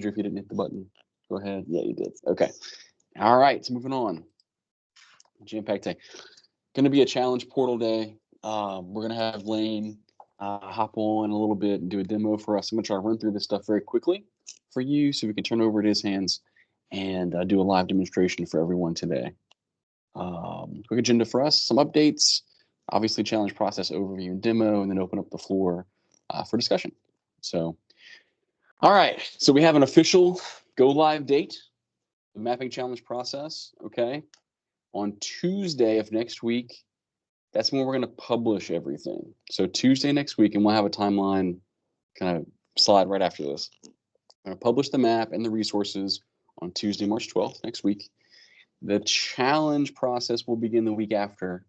if you didn't hit the button. Go ahead. Yeah, you did. Okay. All right. So moving on. Jam-packed day. Going to be a challenge portal day. We're going to have Lane hop on a little bit and do a demo for us. I'm going to try to run through this stuff very quickly for you so we can turn over to his hands and do a live demonstration for everyone today. Quick agenda for us, some updates, obviously challenge process overview and demo, and then open up the floor for discussion. So, all right, so we have an official go live date, the mapping challenge process, okay? On Tuesday of next week, that's when we're going to publish everything. So Tuesday next week, and we'll have a timeline kind of slide right after this. I'm going to publish the map and the resources on Tuesday, March 12th, next week. The challenge process will begin the week after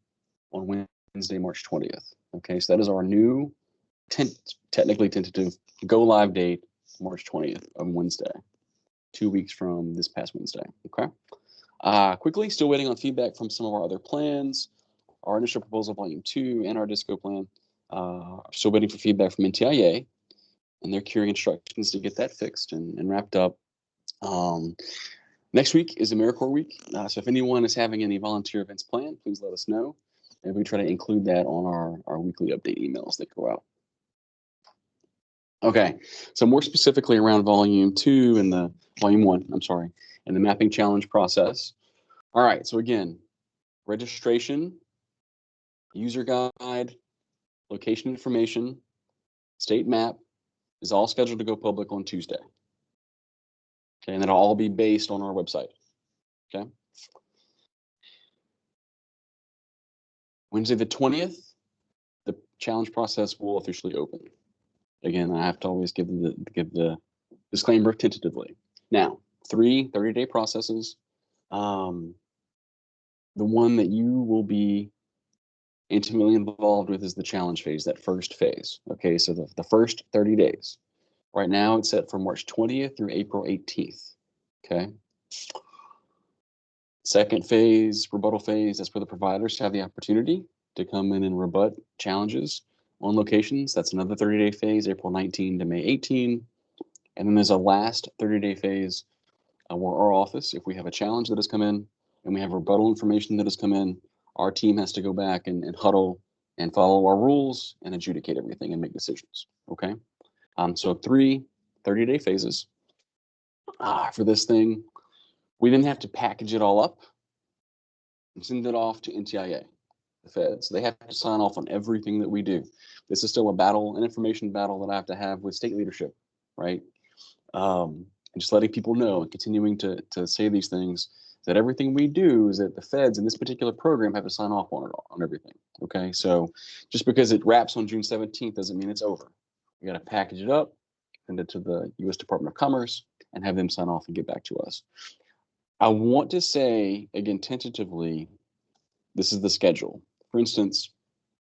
on Wednesday, March 20th. Okay, so that is our new technically tentative go live date, March 20th on Wednesday, 2 weeks from this past Wednesday. Okay. Quickly, still waiting on feedback from some of our other plans, our initial proposal volume 2 and our disco plan. Still waiting for feedback from NTIA and their queuing instructions to get that fixed and wrapped up. Next week is AmeriCorps week. So if anyone is having any volunteer events planned, please let us know. And we try to include that on our weekly update emails that go out. Okay, so more specifically around volume 2 and the volume 1, I'm sorry, and the mapping challenge process. All right, so again, registration, user guide, location information, state map is all scheduled to go public on Tuesday. Okay, and that'll all be based on our website. Okay. Wednesday the 20th, the challenge process will officially open. Again, I have to always give the disclaimer tentatively. Now, 3 30-day processes. The one that you will be intimately involved with is the challenge phase, that first phase. Okay, so the first 30 days. Right now, it's set from March 20th through April 18th. Okay. Second phase, rebuttal phase, that's for the providers to have the opportunity to come in and rebut challenges on locations. That's another 30-day phase, April 19 to May 18. And then there's a last 30-day phase where our office, if we have a challenge that has come in and we have rebuttal information that has come in, our team has to go back and huddle and follow our rules and adjudicate everything and make decisions. Okay. So 3 30-day phases for this thing. We then have to package it all up and send it off to NTIA, the feds. They have to sign off on everything that we do. This is still a battle, an information battle that I have to have with state leadership, right? And just letting people know and continuing to say these things, that everything we do is that the feds in this particular program have to sign off on it, on everything. Okay, so just because it wraps on June 17th doesn't mean it's over. We got to package it up, send it to the U.S. Department of Commerce, and have them sign off and get back to us. I want to say, again, tentatively, this is the schedule. For instance,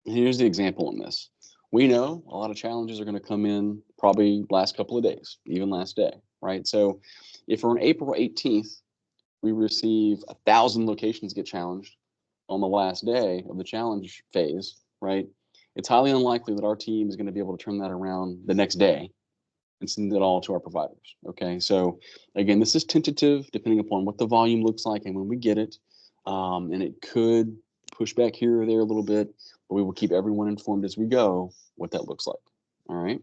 here's the example on this. We know a lot of challenges are going to come in probably last couple of days, even last day, right? So if on April 18th, we receive 1,000 locations get challenged on the last day of the challenge phase, right? It's highly unlikely that our team is going to be able to turn that around the next day and send it all to our providers. Okay, so again, this is tentative depending upon what the volume looks like and when we get it. And it could push back here or there a little bit, but we will keep everyone informed as we go what that looks like. All right.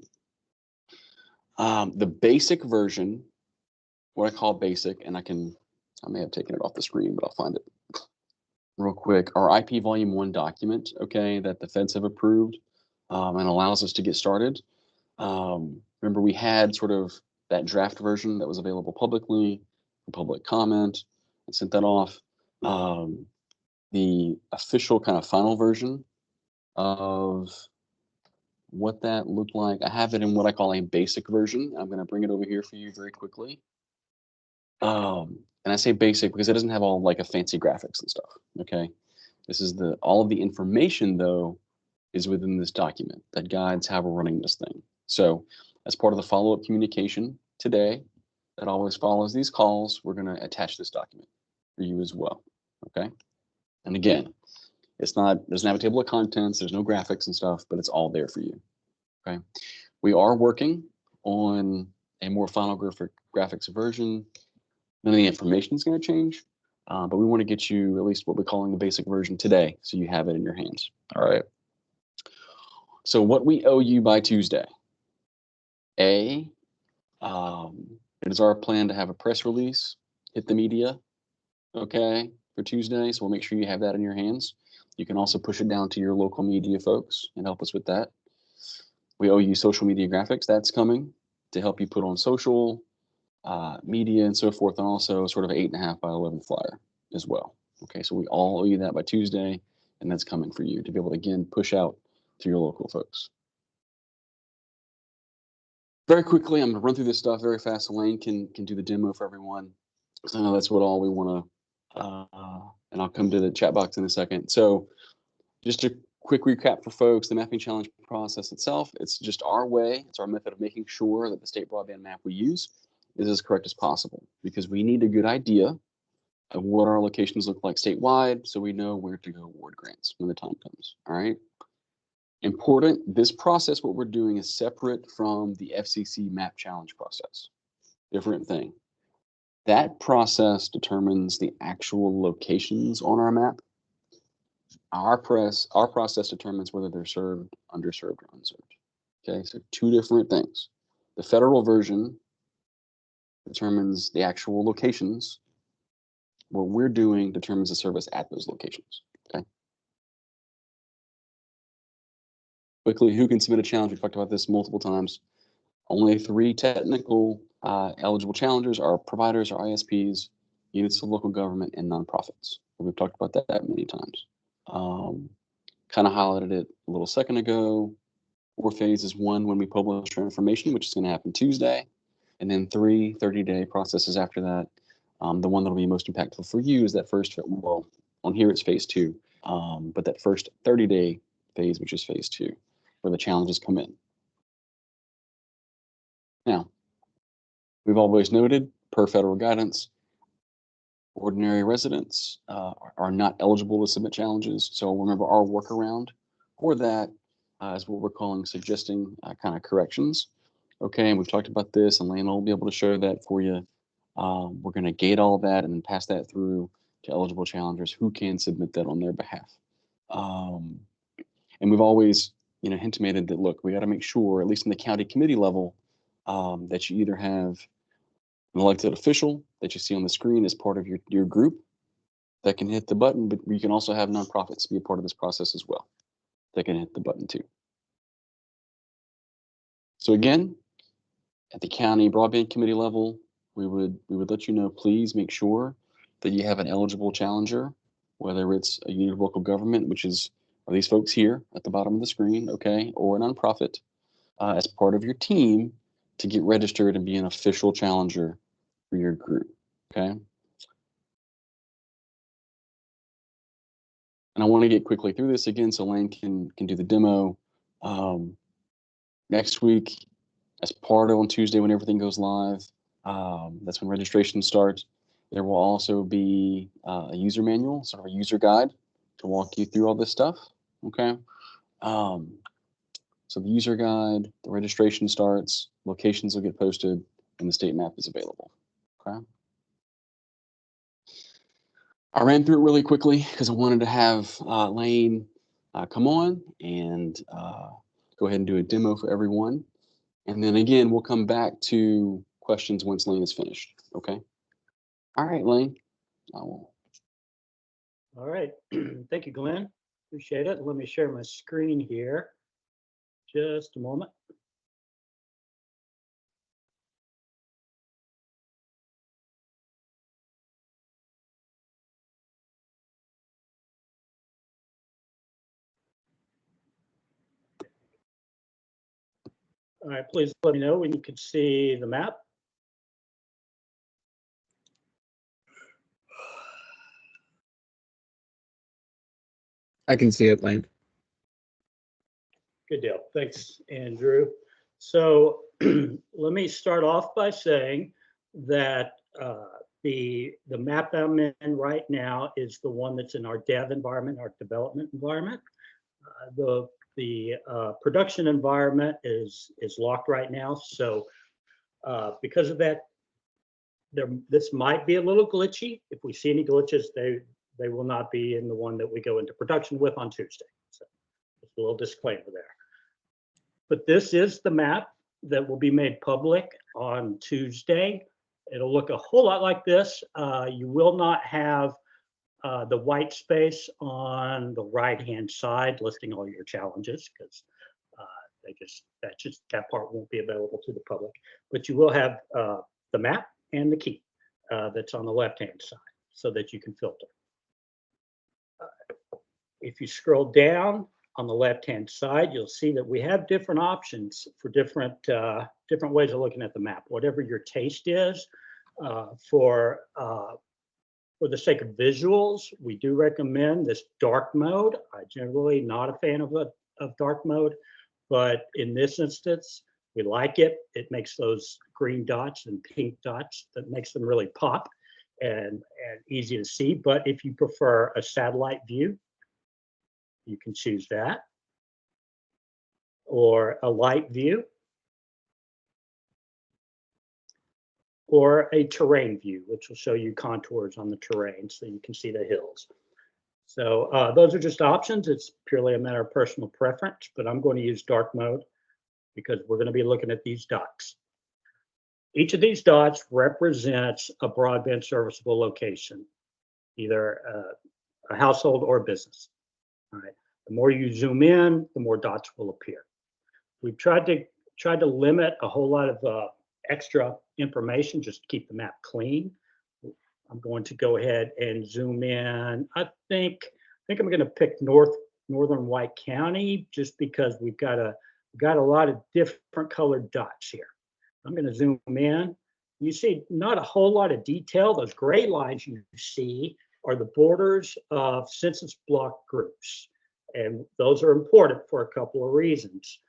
The basic version, what I call basic, and I may have taken it off the screen, but I'll find it real quick. Our IP volume 1 document, okay, that the feds have approved and allows us to get started. Remember, we had sort of that draft version that was available publicly for public comment and sent that off. The official kind of final version of what that looked like, I have it in what I call a basic version. I'm going to bring it over here for you very quickly. And I say basic because it doesn't have all like a fancy graphics and stuff. Okay, this is all of the information though is within this document that guides how we're running this thing. So as part of the follow-up communication today that always follows these calls, we're going to attach this document for you as well. Okay, and again, doesn't have a table of contents, there's no graphics and stuff, but it's all there for you. Okay, we are working on a more final graphics version. None of the information is going to change, but we want to get you at least what we're calling the basic version today, so you have it in your hands. All right. So what we owe you by Tuesday. It is our plan to have a press release hit the media, okay, for Tuesday. So we'll make sure you have that in your hands. You can also push it down to your local media folks and help us with that. We owe you social media graphics. That's coming to help you put on social media and so forth, and also sort of an 8.5 by 11 flyer as well. Okay, so we all owe you that by Tuesday, and that's coming for you to be able to, again, push out to your local folks. Very quickly, I'm going to run through this stuff very fast. Elaine can do the demo for everyone, because I know that's what all we want to, and I'll come to the chat box in a second. So just a quick recap for folks, the mapping challenge process itself, it's just our way, it's our method of making sure that the state broadband map we use is as correct as possible, because we need a good idea of what our locations look like statewide, so we know where to go award grants when the time comes. All right. Important, this process, what we're doing is separate from the FCC map challenge process. Different thing. That process determines the actual locations on our map. Our process determines whether they're served, underserved, or unserved. Okay, so two different things. The federal version determines the actual locations. What we're doing determines the service at those locations. Okay. Quickly, who can submit a challenge? We've talked about this multiple times. Only 3 technical eligible challengers are providers or ISPs, units of local government, and nonprofits. We've talked about that many times. Kind of highlighted it a little second ago. 4 phases: 1, when we publish our information, which is going to happen Tuesday, and then 3 30-day processes after that. The one that'll be most impactful for you is that first, well, on here it's phase 2, but that first 30-day phase, which is phase 2, where the challenges come in. Now, we've always noted, per federal guidance, ordinary residents are not eligible to submit challenges. So remember, our workaround for that is what we're calling suggesting kind of corrections. Okay, and we've talked about this, and Lana will be able to show that for you. We're going to gate all that and then pass that through to eligible challengers who can submit that on their behalf. And we've always, intimated that, look, we got to make sure, at least in the county committee level, that you either have an elected official that you see on the screen as part of your group that can hit the button, but you can also have nonprofits be a part of this process as well that can hit the button too. So again, at the county broadband committee level, we would let you know, please make sure that you have an eligible challenger, whether it's a unit of local government, which are these folks here at the bottom of the screen, okay, or a nonprofit, as part of your team to get registered and be an official challenger for your group, okay? And I want to get quickly through this again so Lane can do the demo. Next week, as part of on Tuesday when everything goes live, that's when registration starts. There will also be a user manual, sort of a user guide to walk you through all this stuff, okay? So the user guide, the registration starts, locations will get posted, and the state map is available, okay? I ran through it really quickly because I wanted to have Lane come on and go ahead and do a demo for everyone. And then again, we'll come back to questions once Lane is finished, okay? All right, Lane. I will. All right, thank you, Glenn. Appreciate it. Let me share my screen here. Just a moment. All right, please let me know when you can see the map. I can see it, Lane. Good deal. Thanks, Andrew. So let me start off by saying that the map I'm in right now is the one that's in our dev environment, our development environment. The production environment is locked right now, so Because of that, this might be a little glitchy. If we see any glitches, they will not be in the one that we go into production with on Tuesday. So just a little disclaimer there. But this is the map that will be made public on Tuesday. It'll look a whole lot like this. You will not have the white space on the right-hand side listing all your challenges, because that part won't be available to the public. But you will have the map and the key that's on the left-hand side so that you can filter. If you scroll down on the left-hand side, you'll see that we have different options for different ways of looking at the map. Whatever your taste is, for the sake of visuals, we do recommend this dark mode. I'm generally not a fan of dark mode, but in this instance, we like it. It makes those green dots and pink dots, that makes them really pop and easy to see. But if you prefer a satellite view, you can choose that, or a light view, or a terrain view, which will show you contours on the terrain so you can see the hills. So those are just options. It's purely a matter of personal preference, but I'm going to use dark mode because we're going to be looking at these dots. Each of these dots represents a broadband serviceable location, either a household or a business. All right. The more you zoom in, the more dots will appear. We've tried to limit a whole lot of extra information just to keep the map clean. I'm going to go ahead and zoom in. I think I'm going to pick northern White County, just because we've got a lot of different colored dots here. I'm going to zoom in. You see not a whole lot of detail. Those gray lines you see are the borders of census block groups, and those are important for a couple of reasons.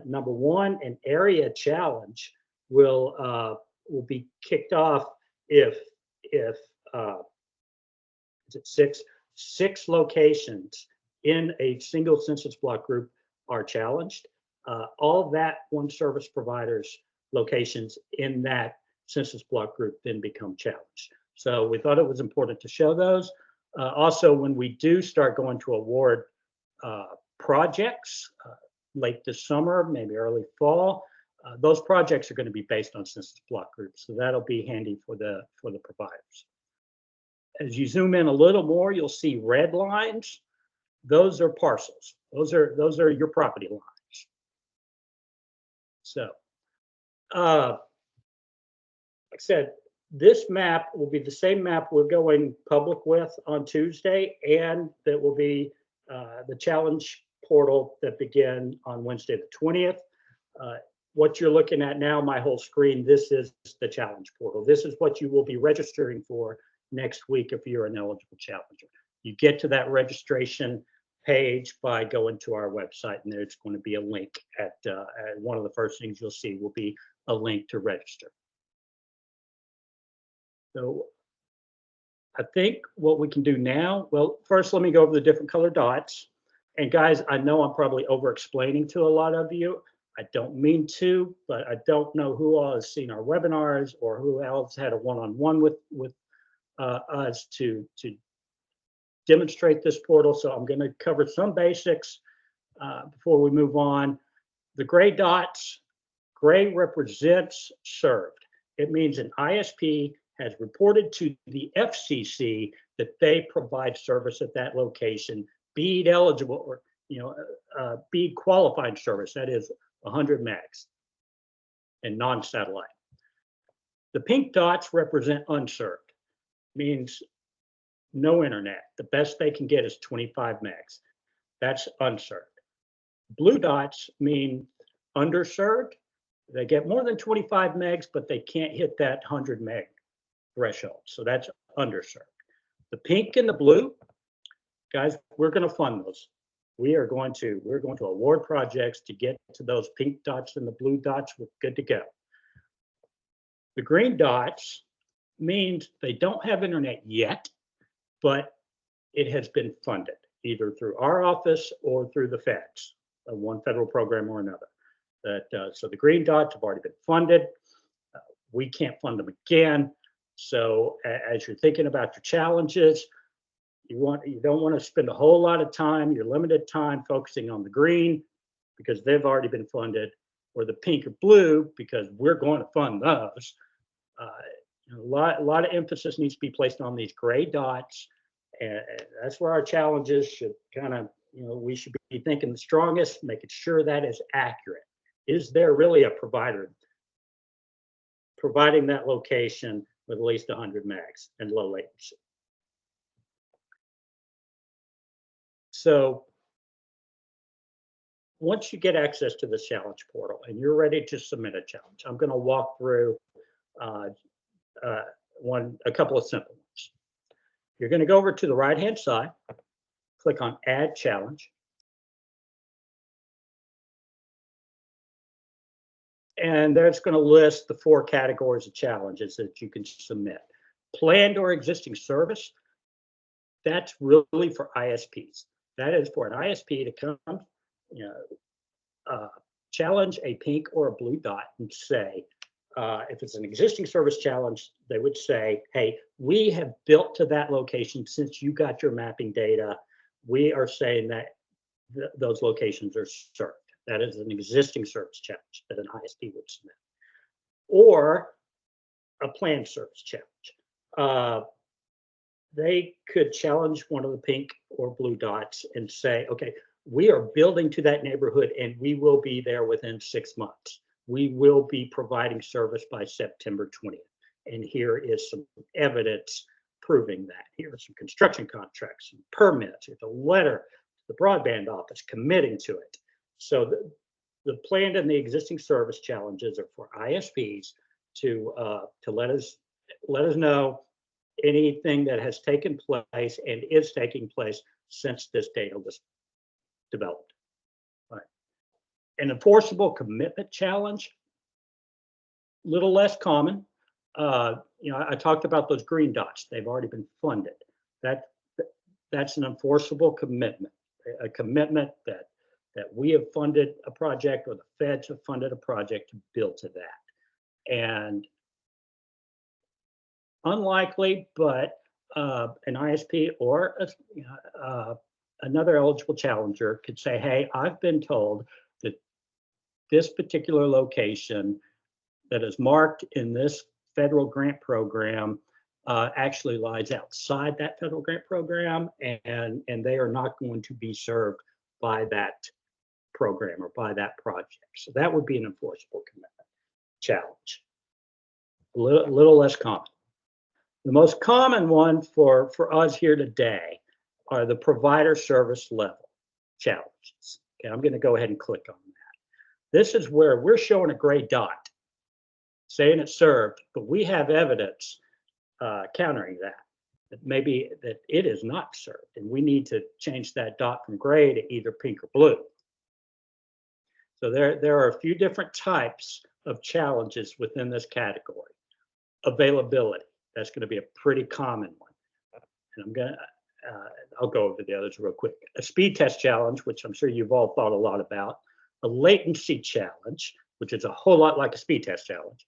Number one, an area challenge will be kicked off if is it six locations in a single census block group are challenged. All that one service provider's locations in that census block group then become challenged. So we thought it was important to show those. Also, when we do start going to award projects late this summer, maybe early fall, those projects are going to be based on census block groups. So that'll be handy for the providers. As you zoom in a little more, you'll see red lines. Those are parcels. Those are your property lines. So, like I said, this map will be the same map we're going public with on Tuesday, and that will be the challenge portal that begin on Wednesday the 20th. What you're looking at now, my whole screen, this is the challenge portal. This is what you will be registering for next week if you're an eligible challenger. You get to that registration page by going to our website, and there's going to be a link at one of the first things you'll see will be a link to register. So I think what we can do now, well, first let me go over the different color dots. And guys, I know I'm probably over explaining to a lot of you. I don't mean to, but I don't know who all has seen our webinars or who else had a one-on-one with us to demonstrate this portal. So I'm going to cover some basics before we move on. The gray dots, gray represents served. It means an ISP has reported to the FCC that they provide service at that location, BEAD eligible, or BEAD qualifying service, that is 100 megs and non-satellite. The pink dots represent unserved, means no internet. The best they can get is 25 megs. That's unserved. Blue dots mean underserved. They get more than 25 megs, but they can't hit that 100 meg threshold. So that's underserved. The pink and the blue, guys, we're going to fund those. We're going to award projects to get to those pink dots and the blue dots. We're good to go. The green dots means they don't have internet yet, but it has been funded either through our office or through the feds, one federal program or another. So the green dots have already been funded. we can't fund them again. So as you're thinking about your challenges, you don't want to spend a whole lot of time, your limited time, focusing on the green because they've already been funded, or the pink or blue because we're going to fund those. A lot of emphasis needs to be placed on these gray dots, and that's where our challenges should kind of, we should be thinking the strongest, making sure that is accurate. Is there really a provider providing that location with at least 100 megs and low latency? So once you get access to the challenge portal and you're ready to submit a challenge, I'm going to walk through a couple of simple ones. You're going to go over to the right-hand side, click on Add Challenge. And that's going to list the 4 categories of challenges that you can submit. Planned or existing service, that's really for ISPs. That is for an ISP to come, challenge a pink or a blue dot and say, if it's an existing service challenge, they would say, hey, we have built to that location since you got your mapping data. We are saying that those locations are served. That is an existing service challenge that an ISP would submit. Or a planned service challenge. They could challenge one of the pink or blue dots and say, okay, we are building to that neighborhood and we will be there within 6 months. We will be providing service by September 20th. And here is some evidence proving that. Here are some construction contracts, some permits, here's a letter to the broadband office committing to it. So the planned and the existing service challenges are for ISPs to let us know anything that has taken place and is taking place since this data was developed. All right. An enforceable commitment challenge, a little less common. I talked about those green dots. They've already been funded. That's an enforceable commitment, a commitment that we have funded a project or the feds have funded a project to build to that. And unlikely, but an ISP or another eligible challenger could say, hey, I've been told that this particular location that is marked in this federal grant program actually lies outside that federal grant program, and they are not going to be served by that program or by that project. So that would be an enforceable commitment challenge. A little less common. The most common one for us here today are the provider service level challenges. Okay, I'm going to go ahead and click on that. This is where we're showing a gray dot saying it's served, but we have evidence countering that maybe that it is not served, and we need to change that dot from gray to either pink or blue. So there are a few different types of challenges within this category. Availability, that's going to be a pretty common one. And I'll go over the others real quick. A speed test challenge, which I'm sure you've all thought a lot about. A latency challenge, which is a whole lot like a speed test challenge.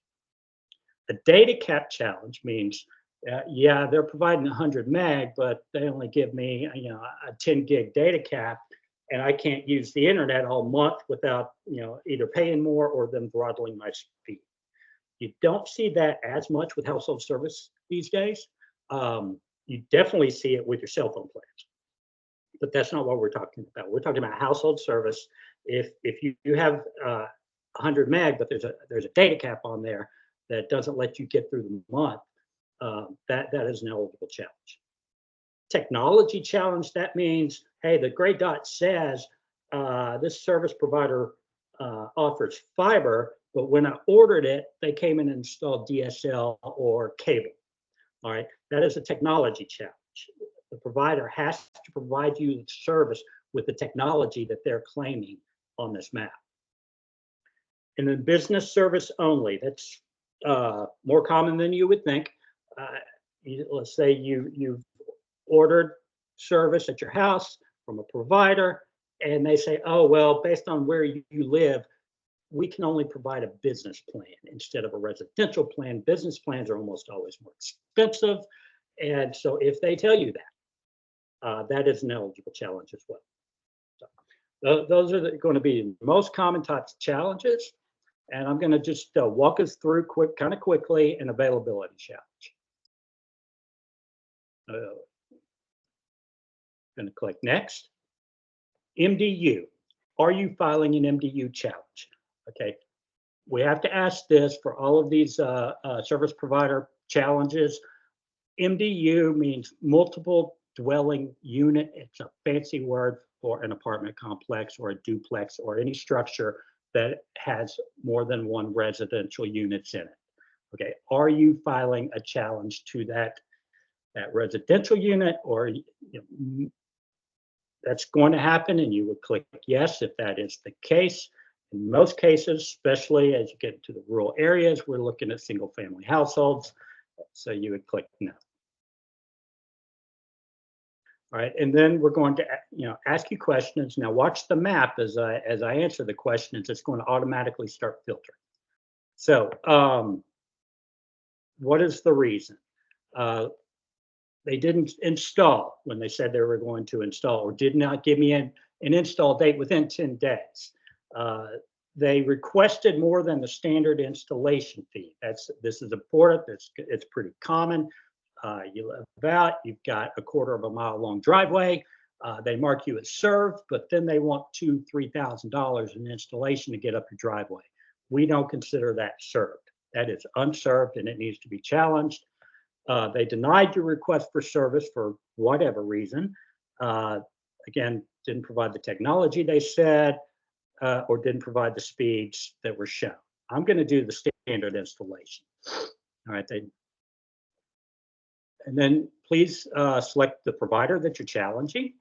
A data cap challenge means, yeah, they're providing 100 meg, but they only give me, a 10 gig data cap, and I can't use the internet all month without, either paying more or them throttling my speed. You don't see that as much with household service these days. You definitely see it with your cell phone plans, but that's not what we're talking about. We're talking about household service. If you have 100 meg, but there's a data cap on there that doesn't let you get through the month, that is an eligible challenge. Technology challenge, that means, hey, the gray dot says this service provider offers fiber, but when I ordered it, they came in and installed DSL or cable. All right, that is a technology challenge. The provider has to provide you the service with the technology that they're claiming on this map. And then business service only, that's more common than you would think. Let's say you've ordered service at your house from a provider, and they say, oh, well, based on where you live, we can only provide a business plan instead of a residential plan. Business plans are almost always more expensive. And so if they tell you that, that is an eligible challenge as well. So those are going to be the most common types of challenges. And I'm going to just walk us through kind of quickly an availability challenge. Going to click next. MDU. Are you filing an MDU challenge? Okay. We have to ask this for all of these service provider challenges. MDU means multiple dwelling unit. It's a fancy word for an apartment complex or a duplex or any structure that has more than one residential units in it. Okay, are you filing a challenge to that residential unit, or that's going to happen, and you would click yes if that is the case. In most cases, especially as you get into the rural areas, we're looking at single family households, so you would click no. All right, and then we're going to ask you questions. Now watch the map as I answer the questions. It's going to automatically start filtering. So what is the reason? They didn't install when they said they were going to install, or did not give me an install date within 10 days. They requested more than the standard installation fee. This is important. It's pretty common. You live out, you've got a quarter-of-a mile long driveway. They mark you as served, but then they want $2,000-$3,000 in installation to get up your driveway. We don't consider that served. That is unserved, and it needs to be challenged. They denied your request for service for whatever reason. Again, didn't provide the technology they said, or didn't provide the speeds that were shown. I'm going to do the standard installation. All right. And then please select the provider that you're challenging.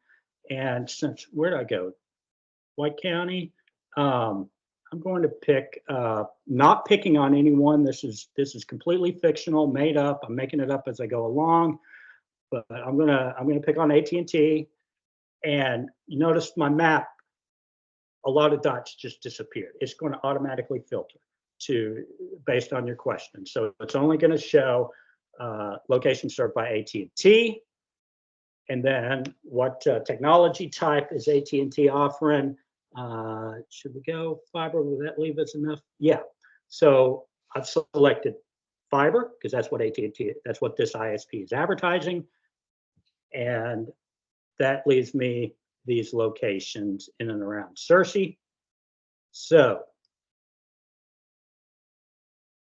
And since, where did I go? White County. I'm going to pick, not picking on anyone. This is completely fictional, made up. I'm making it up as I go along. But I'm gonna pick on AT&T. And you notice my map, a lot of dots just disappeared. It's going to automatically filter based on your question. So it's only going to show location served by AT&T, and then what technology type is AT&T offering? Should we go fiber? Will that leave us enough? Yeah. So I've selected fiber because that's what AT&T, that's what this ISP is advertising, and that leaves me these locations in and around Searcy. So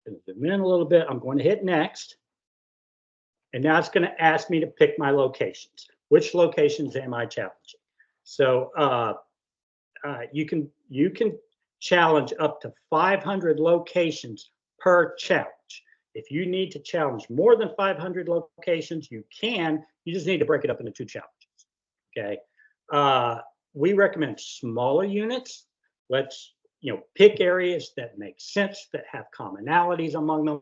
zoom in a little bit. I'm going to hit next. And now it's going to ask me to pick my locations. Which locations am I challenging? So you can challenge up to 500 locations per challenge. If you need to challenge more than 500 locations, you can. You just need to break it up into 2 challenges. Okay. We recommend smaller units. Let's pick areas that make sense, that have commonalities among them,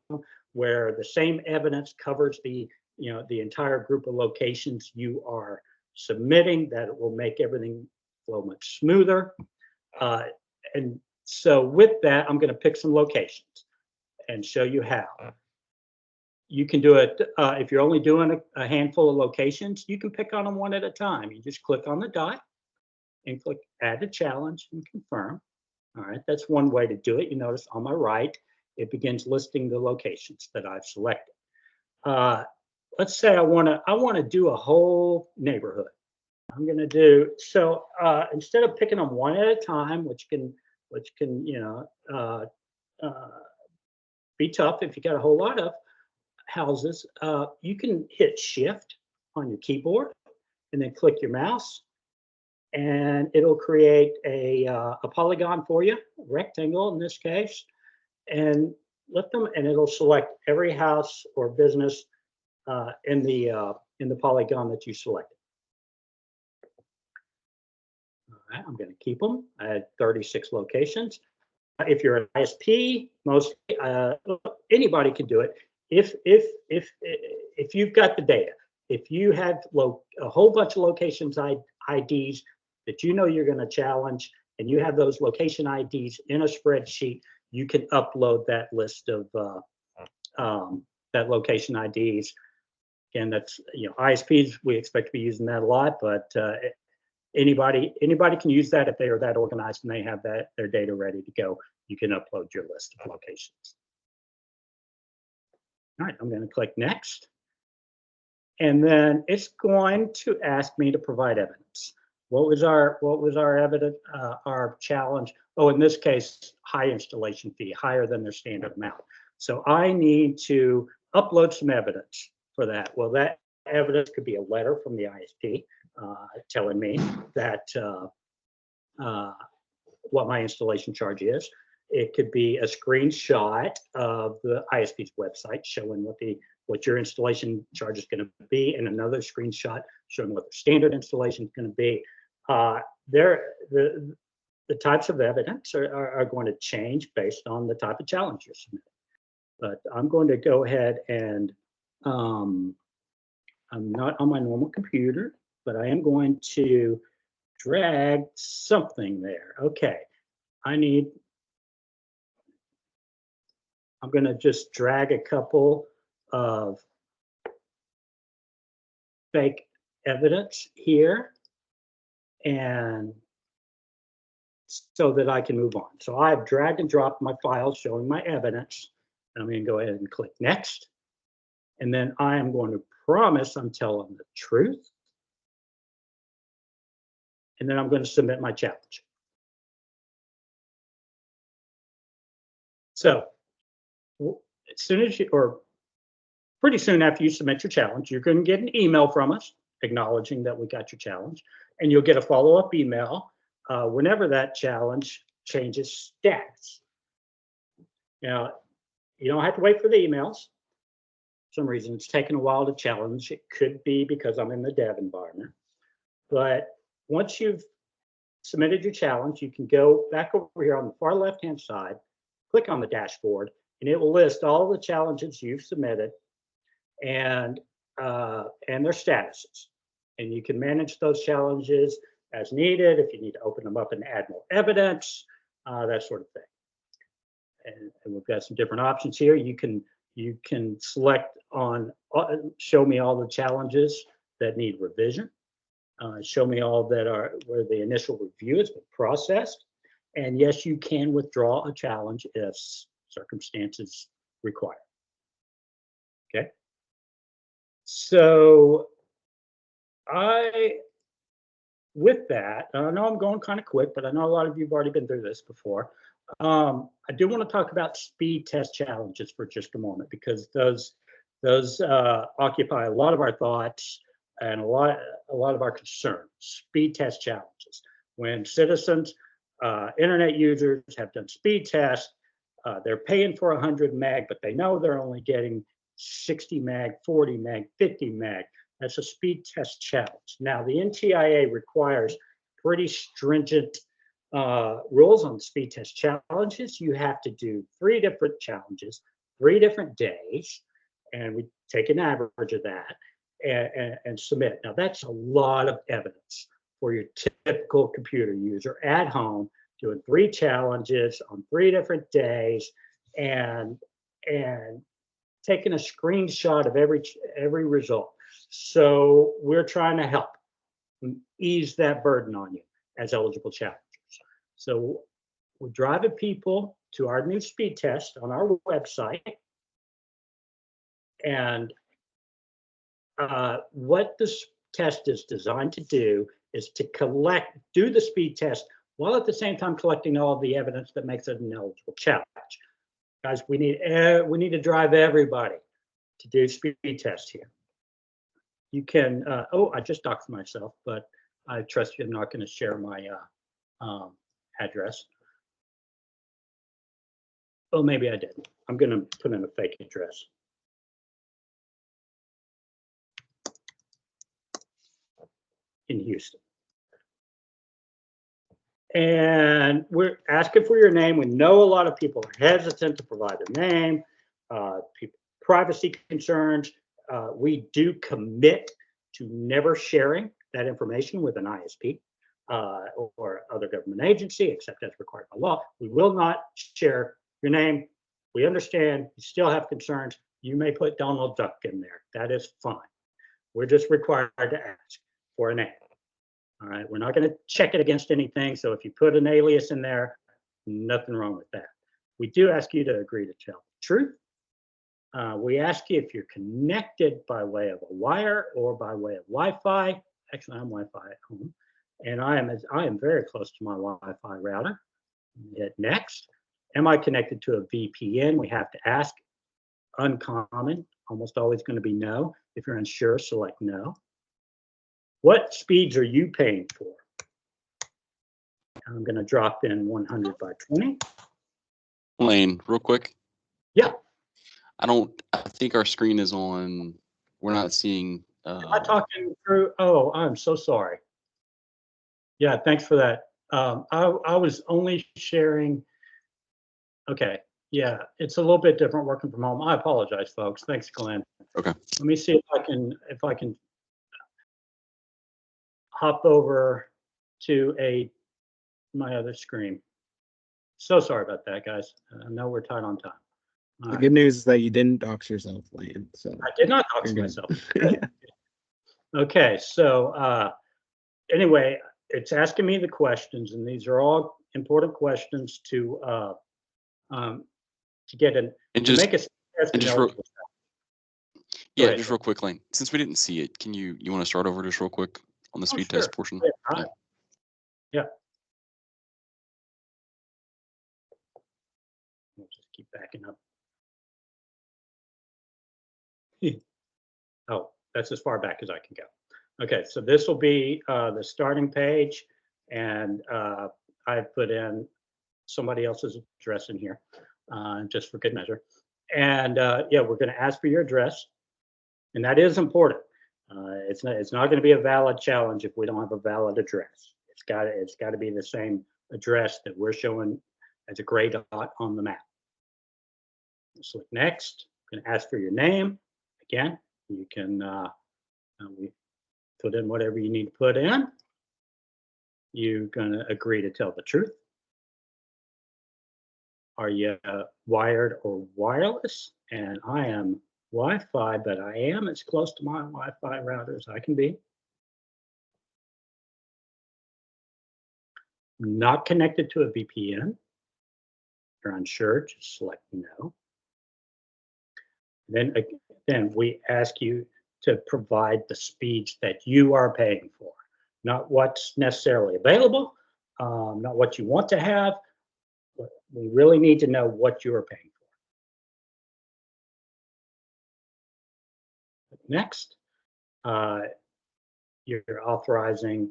where the same evidence covers the entire group of locations you are submitting, that it will make everything flow much smoother. And so with that, I'm going to pick some locations and show you how. You can do it if you're only doing a handful of locations. You can pick on them one at a time. You just click on the dot and click add to challenge and confirm. All right, that's one way to do it. You notice on my right, it begins listing the locations that I've selected. Let's say I want to do a whole neighborhood. I'm going to do so instead of picking them one at a time, which can be tough if you got a whole lot of houses. You can hit Shift on your keyboard and then click your mouse, and it'll create a polygon for you, a rectangle in this case, and it'll select every house or business in the polygon that you selected. All right, I'm going to keep them. I had 36 locations. If you're an ISP, most anybody can do it. If you've got the data, if you have a whole bunch of locations IDs that you're going to challenge, and you have those location IDs in a spreadsheet, you can upload that list of that location IDs. Again, that's, ISPs, we expect to be using that a lot, but anybody can use that if they are that organized and they have their data ready to go. You can upload your list of locations. All right, I'm going to click next. And then it's going to ask me to provide evidence. What was our evidence, our challenge? Oh, in this case, high installation fee, higher than their standard amount. So I need to upload some evidence for that. Well, that evidence could be a letter from the ISP telling me that what my installation charge is. It could be a screenshot of the ISP's website showing what your installation charge is going to be, and another screenshot showing what the standard installation is going to be. The types of evidence are going to change based on the type of challenge you're submitting. But I'm going to go ahead and I'm not on my normal computer, but I am going to drag something there. Okay, I'm going to just drag a couple of fake evidence here, and so that I can move on. So I've dragged and dropped my file showing my evidence. I'm going to go ahead and click next. And then I am going to promise I'm telling the truth. And then I'm going to submit my challenge. So as soon as pretty soon after you submit your challenge, you're going to get an email from us acknowledging that we got your challenge, and you'll get a follow-up email whenever that challenge changes status. Now, you don't have to wait for the emails. For some reason, it's taken a while to challenge. It could be because I'm in the dev environment. But once you've submitted your challenge, you can go back over here on the far left-hand side, click on the dashboard, and it will list all the challenges you've submitted and their statuses. And you can manage those challenges as needed, if you need to open them up and add more evidence, that sort of thing. And we've got some different options here. You can select on show me all the challenges that need revision. Show me all that are where the initial review has been processed. And yes, you can withdraw a challenge if circumstances require. Okay. So with that, I know I'm going kind of quick, but I know a lot of you have already been through this before. I do want to talk about speed test challenges for just a moment, because those occupy a lot of our thoughts and a lot of our concerns. Speed test challenges. When citizens, internet users have done speed tests, they're paying for 100 meg, but they know they're only getting 60 meg, 40 meg, 50 meg. That's a speed test challenge. Now, the NTIA requires pretty stringent rules on speed test challenges. You have to do 3 different challenges, 3 different days, and we take an average of that and submit. Now, that's a lot of evidence for your typical computer user at home, doing 3 challenges on 3 different days and taking a screenshot of every result. So we're trying to help ease that burden on you as eligible challengers. So we're driving people to our new speed test on our website. And what this test is designed to do is to do the speed test while at the same time collecting all of the evidence that makes it an eligible challenge. Guys, we need to drive everybody to do speed tests here. You can, I just doxed myself, but I trust you're not going to share my address. Oh, maybe I did. I'm going to put in a fake address. In Houston. And we're asking for your name. We know a lot of people are hesitant to provide their name, privacy concerns. We do commit to never sharing that information with an ISP. or other government agency, except as required by law. We will not share your name. We understand you still have concerns. You may put Donald Duck in there. That is fine. We're just required to ask for a name. All right, we're not going to check it against anything. So if you put an alias in there, nothing wrong with that. We do ask you to agree to tell the truth. We ask you if you're connected by way of a wire or by way of Wi-Fi. Actually, I'm Wi-Fi at home, and I am very close to my Wi-Fi router. Hit next. Am I connected to a VPN? We have to ask. Uncommon, almost always going to be no. If you're unsure, select no. What speeds are you paying for? I'm going to drop in 100 by 20. Lane, real quick. Yeah. I think our screen is on. We're not seeing. Am I talking through? Oh, I'm so sorry. Yeah, thanks for that. I was only sharing. Okay. Yeah, it's a little bit different working from home. I apologize, folks. Thanks, Glenn. Okay. Let me see if I can hop over to my other screen. So sorry about that, guys. I know we're tight on time. The good news is that you didn't dox yourself, Lane. So I did not dox myself. Yeah. Okay, so anyway, it's asking me the questions, and these are all important questions to get an And to just make a and just real, yeah, just real quick, Lane. Since we didn't see it, can you want to start over just real quick on the speed test portion? Yeah. Yeah. We'll just keep backing up. Oh, that's as far back as I can go. Okay, so this will be the starting page, and I put in somebody else's address in here, just for good measure. And yeah, we're going to ask for your address, and that is important. It's not going to be a valid challenge if we don't have a valid address. It's got to be the same address that we're showing as a gray dot on the map. Select next. I'm going to ask for your name. Again, you can we put in whatever you need to put in. You're going to agree to tell the truth. Are you wired or wireless? And I am Wi-Fi, but I am as close to my Wi-Fi router as I can be. Not connected to a VPN. If you're unsure, just select no. Then we ask you to provide the speeds that you are paying for, not what's necessarily available, not what you want to have. We really need to know what you're paying for. Next, you're authorizing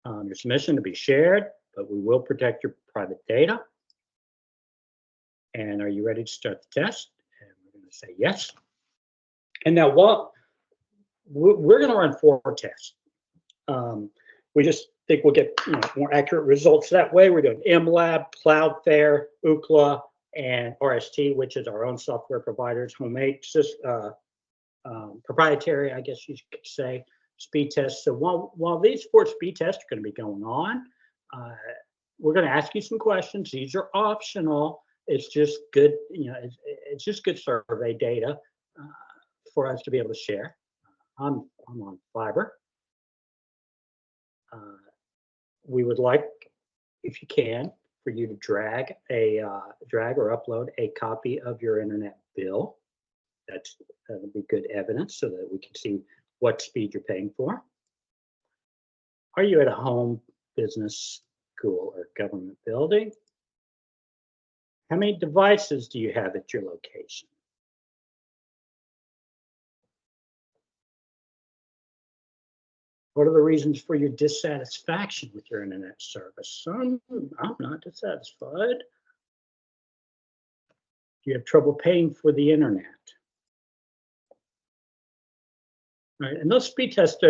your submission to be shared, but we will protect your private data. And are you ready to start the test? And we're going to say yes. And now we're going to run 4 tests. We just think we'll get more accurate results that way. We're doing MLab, Cloudflare, Ookla, and RST, which is our own software providers, homemade, proprietary, I guess you could say, speed tests. So while these 4 speed tests are going to be going on, we're going to ask you some questions. These are optional. It's just good, it's just good survey data for us to be able to share. I'm on fiber. We would like, if you can, for you to drag or upload a copy of your internet bill. That'll be good evidence so that we can see what speed you're paying for. Are you at a home, business, school, or government building? How many devices do you have at your location? What are the reasons for your dissatisfaction with your internet service? I'm not dissatisfied. Do you have trouble paying for the internet? All right, and those speed tests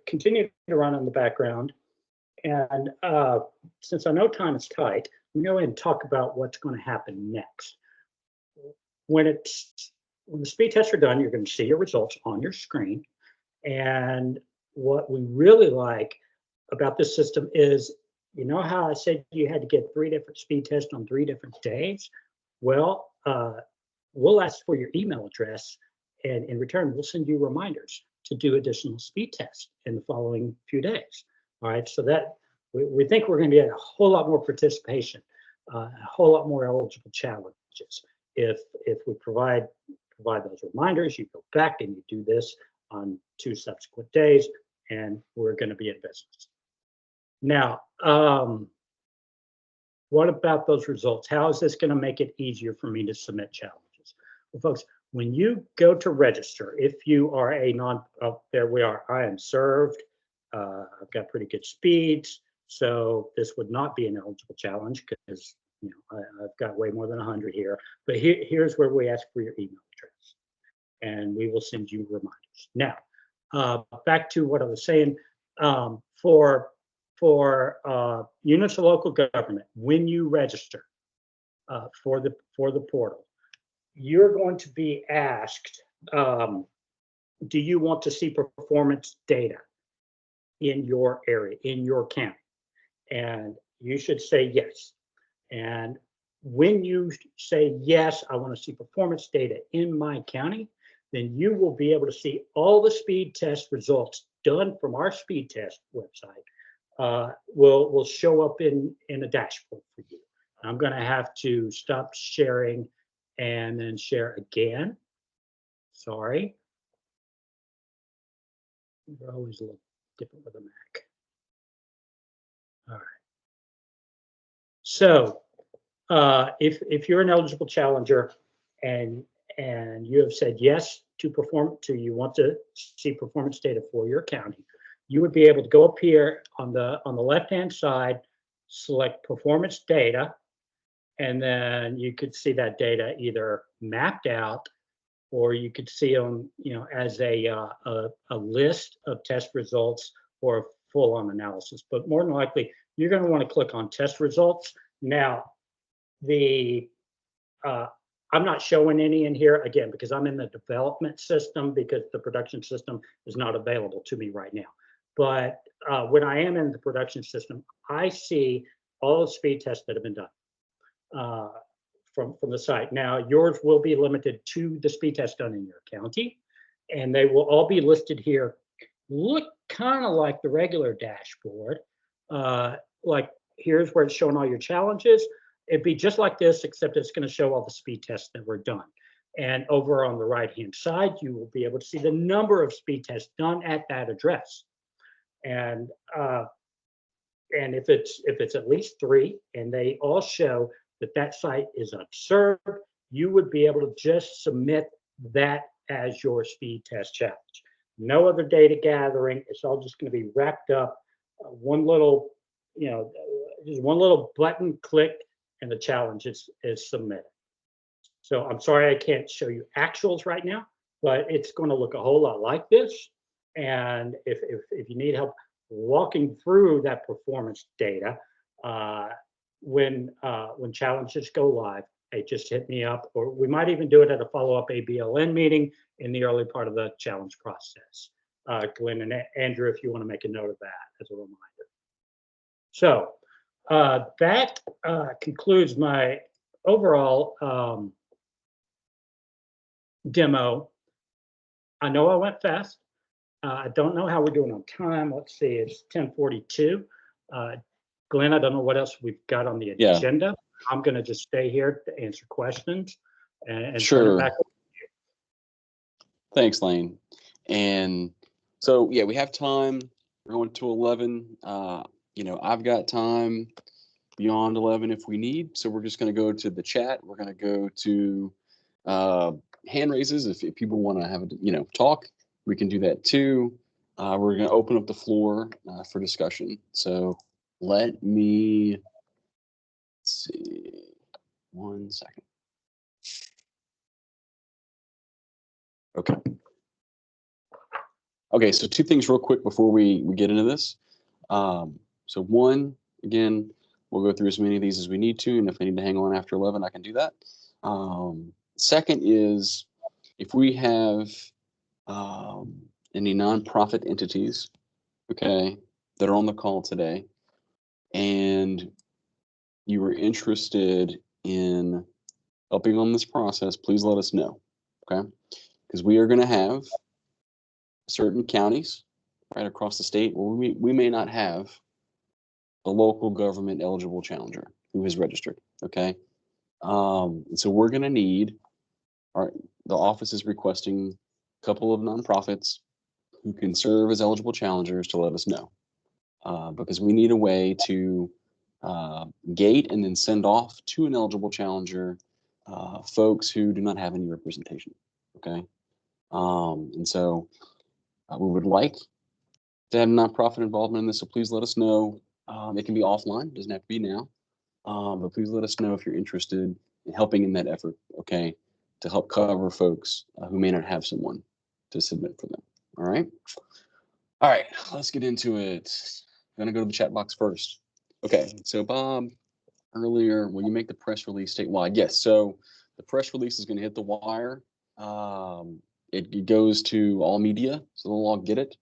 continue to run in the background. And since I know time is tight, I'm going to go ahead and talk about what's going to happen next. When the speed tests are done, you're going to see your results on your screen. And what we really like about this system is, you know how I said you had to get 3 different speed tests on 3 different days? Well, we'll ask for your email address, and in return, we'll send you reminders to do additional speed tests in the following few days. All right, so that we think we're going to get a whole lot more participation, a whole lot more eligible challenges if we provide those reminders. You go back and you do this on 2 subsequent days, and we're going to be in business. Now, what about those results? How is this going to make it easier for me to submit challenges? Well, folks, when you go to register, if you are a there we are, I am served. I've got pretty good speeds, so this would not be an eligible challenge because I've got way more than 100 here. But here's where we ask for your email address, and we will send you reminders. Now, back to what I was saying, for units of local government, when you register for the portal, you're going to be asked, do you want to see performance data in your area, in your county? And you should say yes. And when you say yes, I want to see performance data in my county, then you will be able to see all the speed test results done from our speed test website will show up in a dashboard for you. I'm going to have to stop sharing and then share again. Sorry. They're always a little different with a Mac. All right. So if you're an eligible challenger and you have said yes to you want to see performance data for your county, you would be able to go up here on the left-hand side, select performance data, and then you could see that data either mapped out, or you could see them, as a list of test results or a full-on analysis. But more than likely, you're going to want to click on test results. Now, I'm not showing any in here again because I'm in the development system, because the production system is not available to me right now. But when I am in the production system, I see all the speed tests that have been done from the site. Now, yours will be limited to the speed tests done in your county, and they will all be listed here. Look kind of like the regular dashboard. Like here's where it's showing all your challenges. It'd be just like this, except it's going to show all the speed tests that were done. And over on the right-hand side, you will be able to see the number of speed tests done at that address. And if it's at least 3, and they all show that site is unserved, you would be able to just submit that as your speed test challenge. No other data gathering. It's all just going to be wrapped up. One little, just one little button click, and the challenge is submitted. So I'm sorry I can't show you actuals right now, but it's going to look a whole lot like this. And if you need help walking through that performance data, when challenges go live, hey, just hit me up, or we might even do it at a follow-up ABLN meeting in the early part of the challenge process. Glenn and Andrew, if you want to make a note of that as a reminder. So that concludes my overall demo. I know I went fast. I don't know how we're doing on time. Let's see, it's 10:42. Glenn, I don't know what else we've got on the agenda. Yeah. I'm going to just stay here to answer questions and sure. Turn it back over to you. Thanks, Lane. And so, yeah, we have time. We're going to 11. I've got time beyond 11 if we need. So we're just going to go to the chat. We're going to go to hand raises. If people want to have a, talk, we can do that too. We're going to open up the floor for discussion. So let me see 1 second. Okay, so 2 things real quick before we get into this. So 1, again, we'll go through as many of these as we need to, and if I need to hang on after 11, I can do that. Second is, if we have any nonprofit entities, okay, that are on the call today and you are interested in helping on this process, please let us know, okay? Because we are going to have certain counties right across the state where we may not have a local government eligible challenger who has registered, okay? And so we're going to need, the office is requesting a couple of nonprofits who can serve as eligible challengers to let us know. Because we need a way to gate and then send off to an eligible challenger folks who do not have any representation, okay? And so we would like to have nonprofit involvement in this, so please let us know. It can be offline, doesn't have to be now, but please let us know if you're interested in helping in that effort, okay, to help cover folks who may not have someone to submit for them, all right? All right, let's get into it. I'm gonna go to the chat box first. Okay, so Bob, earlier, will you make the press release statewide? Yes, so the press release is gonna hit the wire. It goes to all media, so they'll all get it.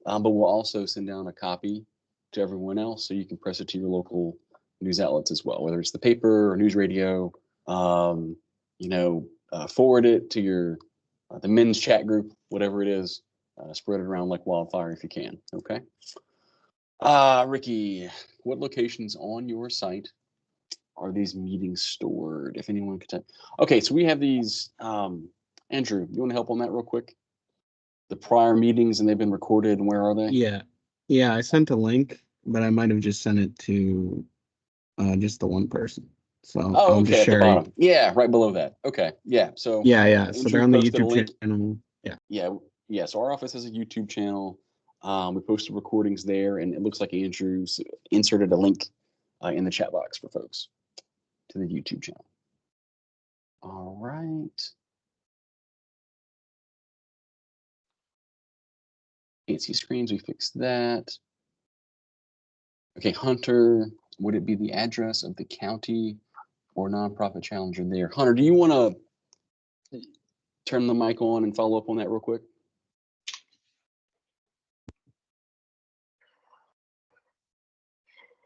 But we'll also send down a copy to everyone else so you can press it to your local news outlets as well, whether it's the paper or news radio. Forward it to your the men's chat group, whatever it is. Spread it around like wildfire if you can. Okay. Ricky, what locations on your site are these meetings stored? If anyone could type. Okay, so we have these. Andrew, you want to help on that real quick? The prior meetings and they've been recorded, and where are they? Yeah, I sent a link, but I might have just sent it to just the one person. So Oh, I'm okay, just at the sharing. bottom. Yeah, right below that. Okay, yeah. So Yeah. So they're on the posted a YouTube link. channel. Yeah. So our office has a YouTube channel. We posted recordings there, and it looks like Andrew's inserted a link in the chat box for folks to the YouTube channel. All right. Can't see screens. We fixed that. Okay, Hunter, would it be the address of the county or nonprofit challenger there? Hunter, do you want to turn the mic on and follow up on that real quick?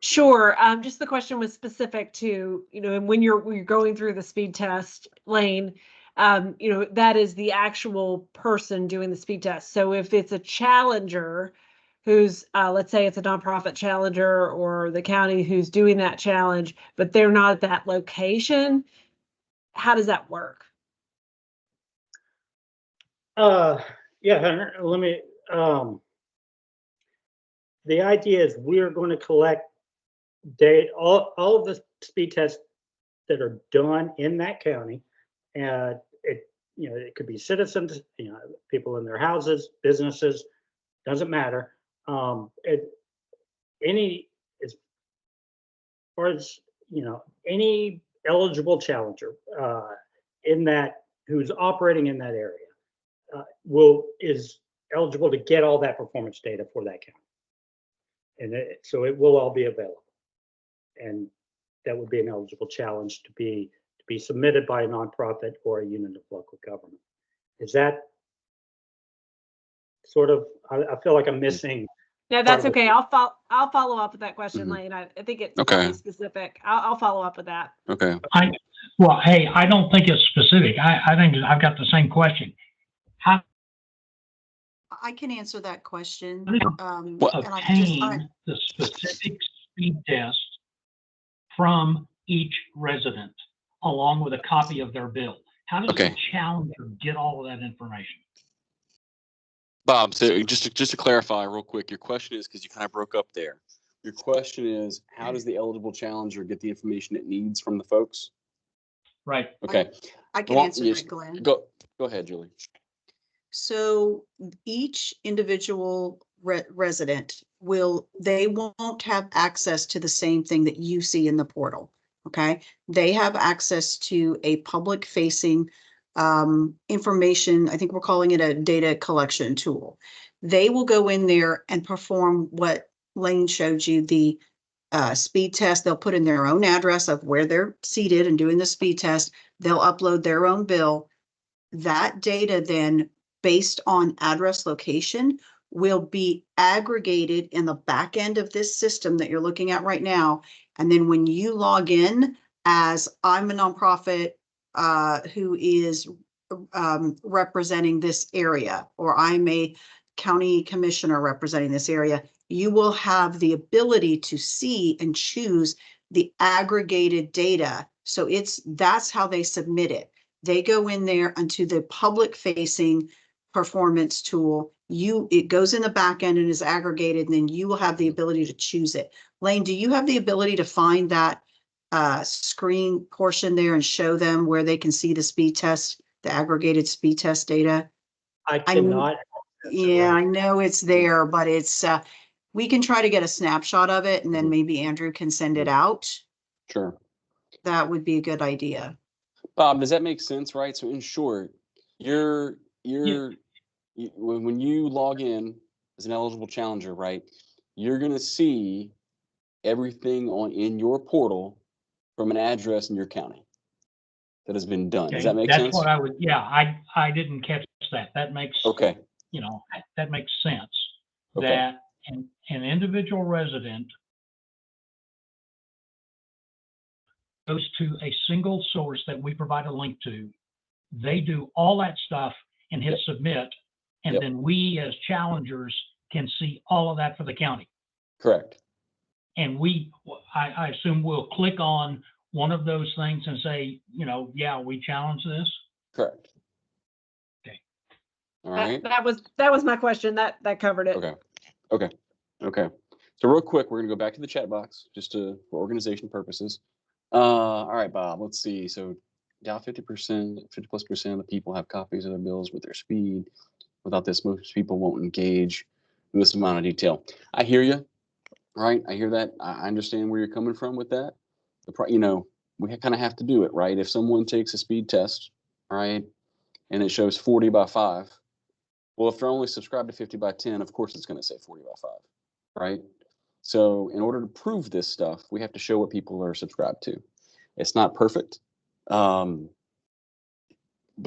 Sure. Just the question was specific to, when you're going through the speed test lane, that is the actual person doing the speed test. So if it's a challenger who's, let's say it's a nonprofit challenger or the county who's doing that challenge, but they're not at that location, how does that work? Yeah, let me, the idea is we're going to collect data, all of the speed tests that are done in that county. And it could be citizens, people in their houses, businesses, doesn't matter. As far as, any eligible challenger in that, who's operating in that area, is eligible to get all that performance data for that county. And so it will all be available. And that would be an eligible challenge to be submitted by a nonprofit or a unit of local government. Is that sort of, I feel like I'm missing. No, that's okay. I'll follow up with that question, Lane. I think it's okay. pretty specific. I'll follow up with that. Okay. Hey, I don't think it's specific. I think I've got the same question. How I can answer that question. Obtain the specific speed test from each resident along with a copy of their bill? How does the challenger get all of that information? Bob, so just to clarify real quick, your question is, because you kind of broke up there. Your question is, how does the eligible challenger get the information it needs from the folks? Right. Okay. I can answer that, Glenn. Go ahead, Julie. So each individual resident they won't have access to the same thing that you see in the portal. Okay. They have access to a public facing information. I think we're calling it a data collection tool. They will go in there and perform what Lane showed you, the speed test. They'll put in their own address of where they're seated and doing the speed test. They'll upload their own bill. That data then, based on address location, will be aggregated in the back end of this system that you're looking at right now. And then when you log in as I'm a nonprofit who is representing this area, or I'm a county commissioner representing this area, you will have the ability to see and choose the aggregated data. So that's how they submit it. They go in there onto the public facing performance tool. It goes in the back end and is aggregated, and then you will have the ability to choose it. Lane, do you have the ability to find that screen portion there and show them where they can see the speed test, the aggregated speed test data? I cannot. Yeah, I know it's there, but it's we can try to get a snapshot of it, and then maybe Andrew can send it out. Sure. That would be a good idea. Bob, does that make sense, right? So in short, when you log in as an eligible challenger, right, you're going to see everything in your portal from an address in your county that has been done. Okay, Does that make that's sense? what I didn't catch that. That makes, Okay. that makes sense. Okay. That an individual resident goes to a single source that we provide a link to. They do all that stuff and hit submit, and then we as challengers can see all of that for the county. Correct. And I assume we'll click on one of those things and say, yeah, we challenge this. Correct. Okay. All right. That was my question. That covered it. Okay. So real quick, we're gonna go back to the chat box just for organization purposes. All right, Bob, let's see. So down 50%, 50+% of the people have copies of their bills with their speed. Without this, most people won't engage in this amount of detail. I hear you, right? I hear that. I understand where you're coming from with that. We kind of have to do it, right? If someone takes a speed test, right, and it shows 40 by 5, well, if they're only subscribed to 50 by 10, of course it's going to say 40 by 5, right? So in order to prove this stuff, we have to show what people are subscribed to. It's not perfect, but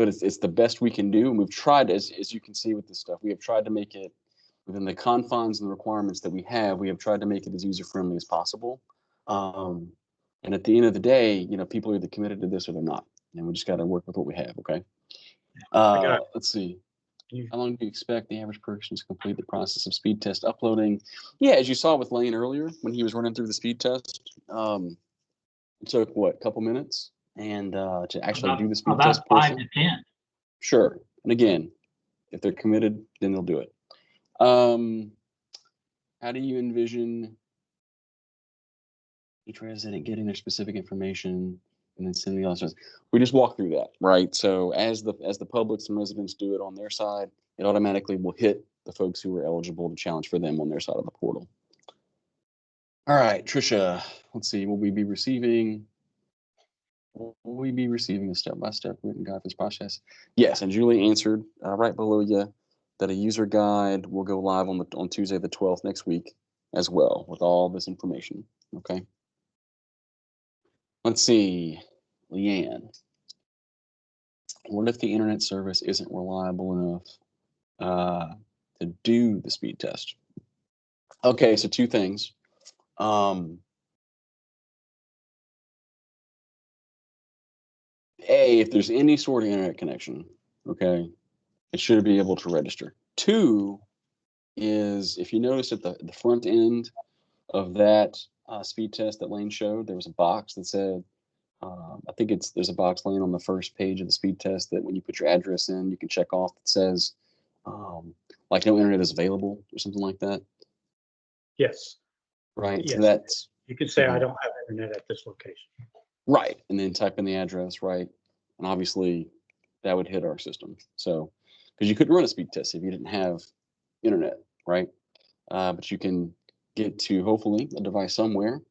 it's the best we can do. And we've tried, as you can see with this stuff, we have tried to make it within the confines and the requirements that we have. We have tried to make it as user-friendly as possible. And at the end of the day, people are either committed to this or they're not. And we just got to work with what we have, okay? Let's see. How long do you expect the average person to complete the process of speed test uploading? Yeah, as you saw with Lane earlier, when he was running through the speed test, it took a couple minutes, and to actually do the speed test portion. 5 to 10. Sure. And again, if they're committed, then they'll do it. How do you envision each resident getting their specific information and then sending the others? We just walk through that, right? So as the publics and residents do it on their side, it automatically will hit the folks who are eligible to challenge for them on their side of the portal. All right, Trisha, let's see. Will we be receiving a step-by-step written guide for this process? Yes, and Julie answered right below you that a user guide will go live on Tuesday the 12th next week as well with all this information. Okay. Let's see, Leanne. What if the internet service isn't reliable enough to do the speed test? Okay, so two things. If there's any sort of internet connection, okay, it should be able to register. Two is, if you notice at the front end of that speed test that Lane showed, there was a box that said, I think there's a box laying on the first page of the speed test that when you put your address in, you can check off that says like no internet is available or something like that. Yes. Right. Yes. So that's, you could say, I don't have internet at this location. Right. And then type in the address, right? And obviously that would hit our system. So, because you couldn't run a speed test if you didn't have internet, right? But you can get to hopefully a device somewhere,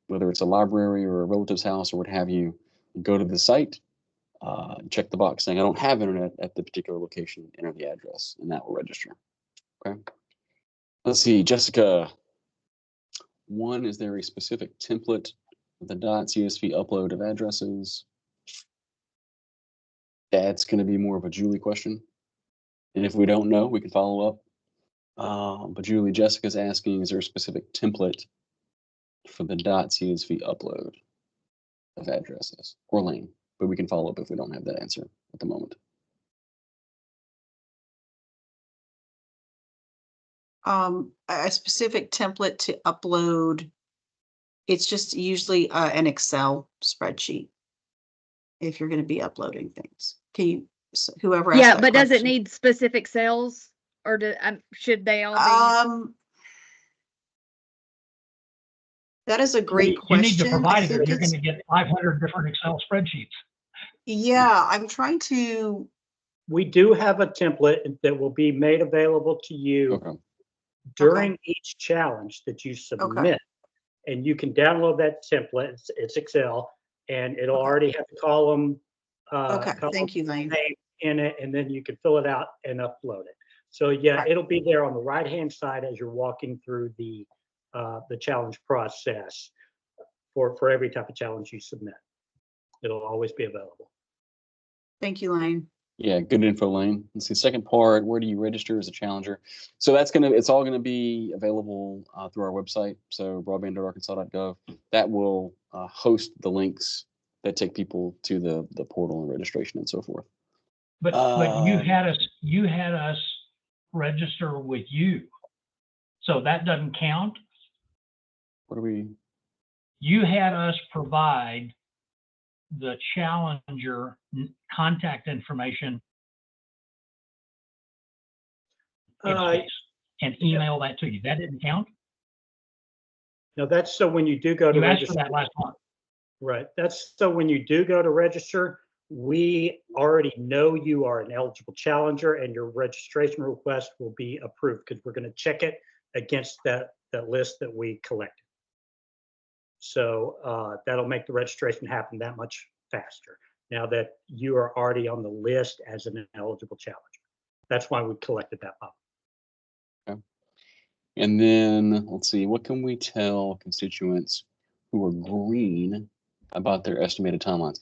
whether it's a library or a relative's house or what have you, go to the site, check the box saying I don't have internet at the particular location, enter the address, and that will register. Okay. Let's see, Jessica. One, is there a specific template with the .csv upload of addresses? That's going to be more of a Julie question. And if we don't know, we can follow up. But Julie, Jessica's asking, is there a specific template for the .csv upload of addresses or lane? But we can follow up if we don't have that answer at the moment. A specific template to upload. It's just usually an Excel spreadsheet. If you're going to be uploading things, can you, whoever asked Yeah, that but does it question- need specific cells, or should they all be? That is a great You question. need to provide it, or think you're it's- going to get 500 different Excel spreadsheets. Yeah, I'm trying to. We do have a template that will be made available to you Okay. during each challenge that you submit. And you can download that template. It's Excel, and it'll Okay. already have the column. Okay, column thank you, Lane. name in it, and then you can fill it out and upload it. So yeah, Right. it'll be there on the right-hand side as you're walking through the challenge process for every type of challenge you submit. It'll always be available. Thank you, Lane. Yeah, good info, Lane. Let's see, second part, where do you register as a challenger? So it's all gonna be available through our website, so broadband.arkansas.gov. That will host the links that take people to the portal and registration and so forth. But you had us register with you, so that doesn't count. What do we? You had us provide the challenger contact information and email that to you. That didn't count. Now that's so when you do go to You asked for register. that last month. Right. That's so when you do go to register, we already know you are an eligible challenger and your registration request will be approved because we're going to check it against that list that we collected. So that'll make the registration happen that much faster now that you are already on the list as an eligible challenger. That's why we collected that up. Okay. And then let's see, what can we tell constituents who are green about their estimated timelines?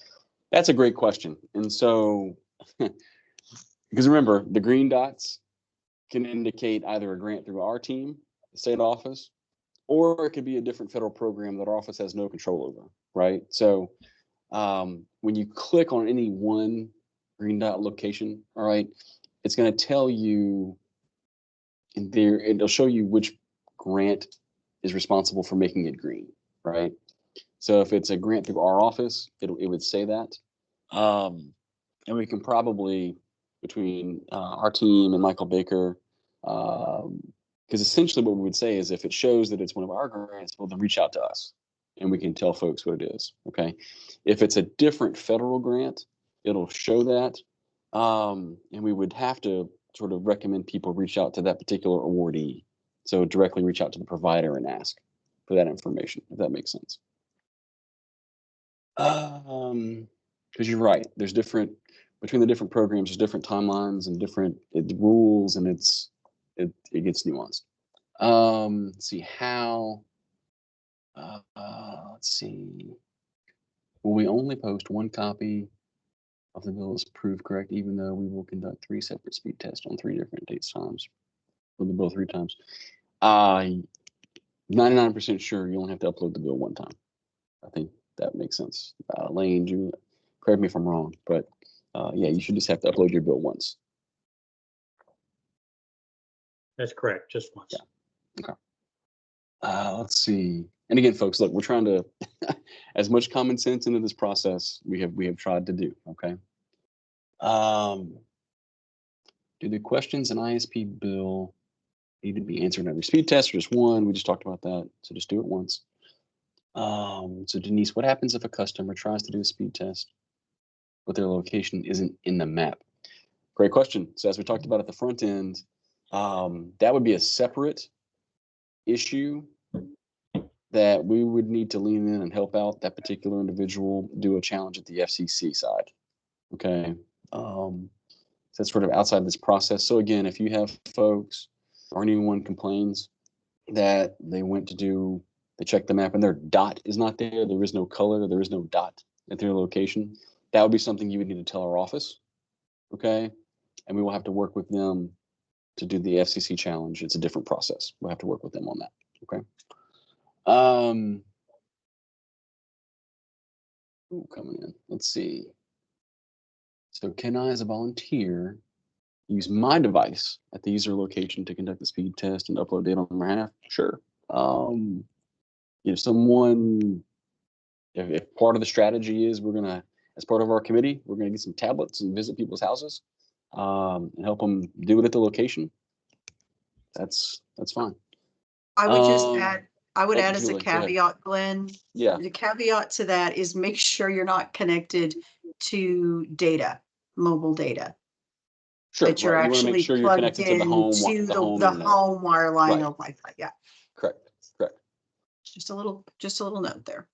That's a great question. And so, because remember, the green dots can indicate either a grant through our team, the state office, or it could be a different federal program that our office has no control over, right? So when you click on any one green dot location, all right, it's going to tell you in there, it'll show you which grant is responsible for making it green, right? So if it's a grant through our office, it would say that. And we can probably, between our team and Michael Baker, because essentially what we would say is if it shows that it's one of our grants, well, then reach out to us and we can tell folks what it is, okay? If it's a different federal grant, it'll show that. And we would have to sort of recommend people reach out to that particular awardee. So directly reach out to the provider and ask for that information, if that makes sense. Because you're right, there's different, between the different programs, there's different timelines and different rules, and it gets nuanced. Let's see how, let's see. Will we only post one copy of the bill as approved, correct, even though we will conduct 3 separate speed tests on 3 different dates times for the bill 3 times? 99% sure you only have to upload the bill 1 time. I think that makes sense. Lane, you correct me if I'm wrong, but yeah, you should just have to upload your bill once. That's correct, just once. Yeah. Okay. Let's see. And again, folks, look, we're trying to as much common sense into this process we have tried to do. Okay. Do the questions in ISP bill need to be answered in every speed test or just one? We just talked about that, so just do it once. So Denise, what happens if a customer tries to do a speed test, but their location isn't in the map? Great question. So as we talked about at the front end, that would be a separate issue that we would need to lean in and help out that particular individual do a challenge at the FCC side. Okay. So that's sort of outside this process. So again, if you have folks or anyone complains that they went to do, they check the map and their dot is not there, there is no color, there is no dot at their location, that would be something you would need to tell our office. Okay. and we will have to work with them to do the FCC challenge. It's a different process. We'll have to work with them on that. Okay. Coming in. Let's see. So can I, as a volunteer, use my device at the user location to conduct the speed test and upload data on their behalf? Sure. If someone, if part of the strategy is we're gonna, as part of our committee, we're gonna get some tablets and visit people's houses and help them do it at the location, that's fine. I would just add, I would oh, add as a Julie, go ahead. caveat, Glenn, Yeah, the caveat to that is make sure you're not connected to data, mobile data. sure. That you're Right. You want to make actually sure you're plugged connected to the in home, to the the home the internet. home wireline Right. of Wi-Fi. Yeah, Correct. just a little note there.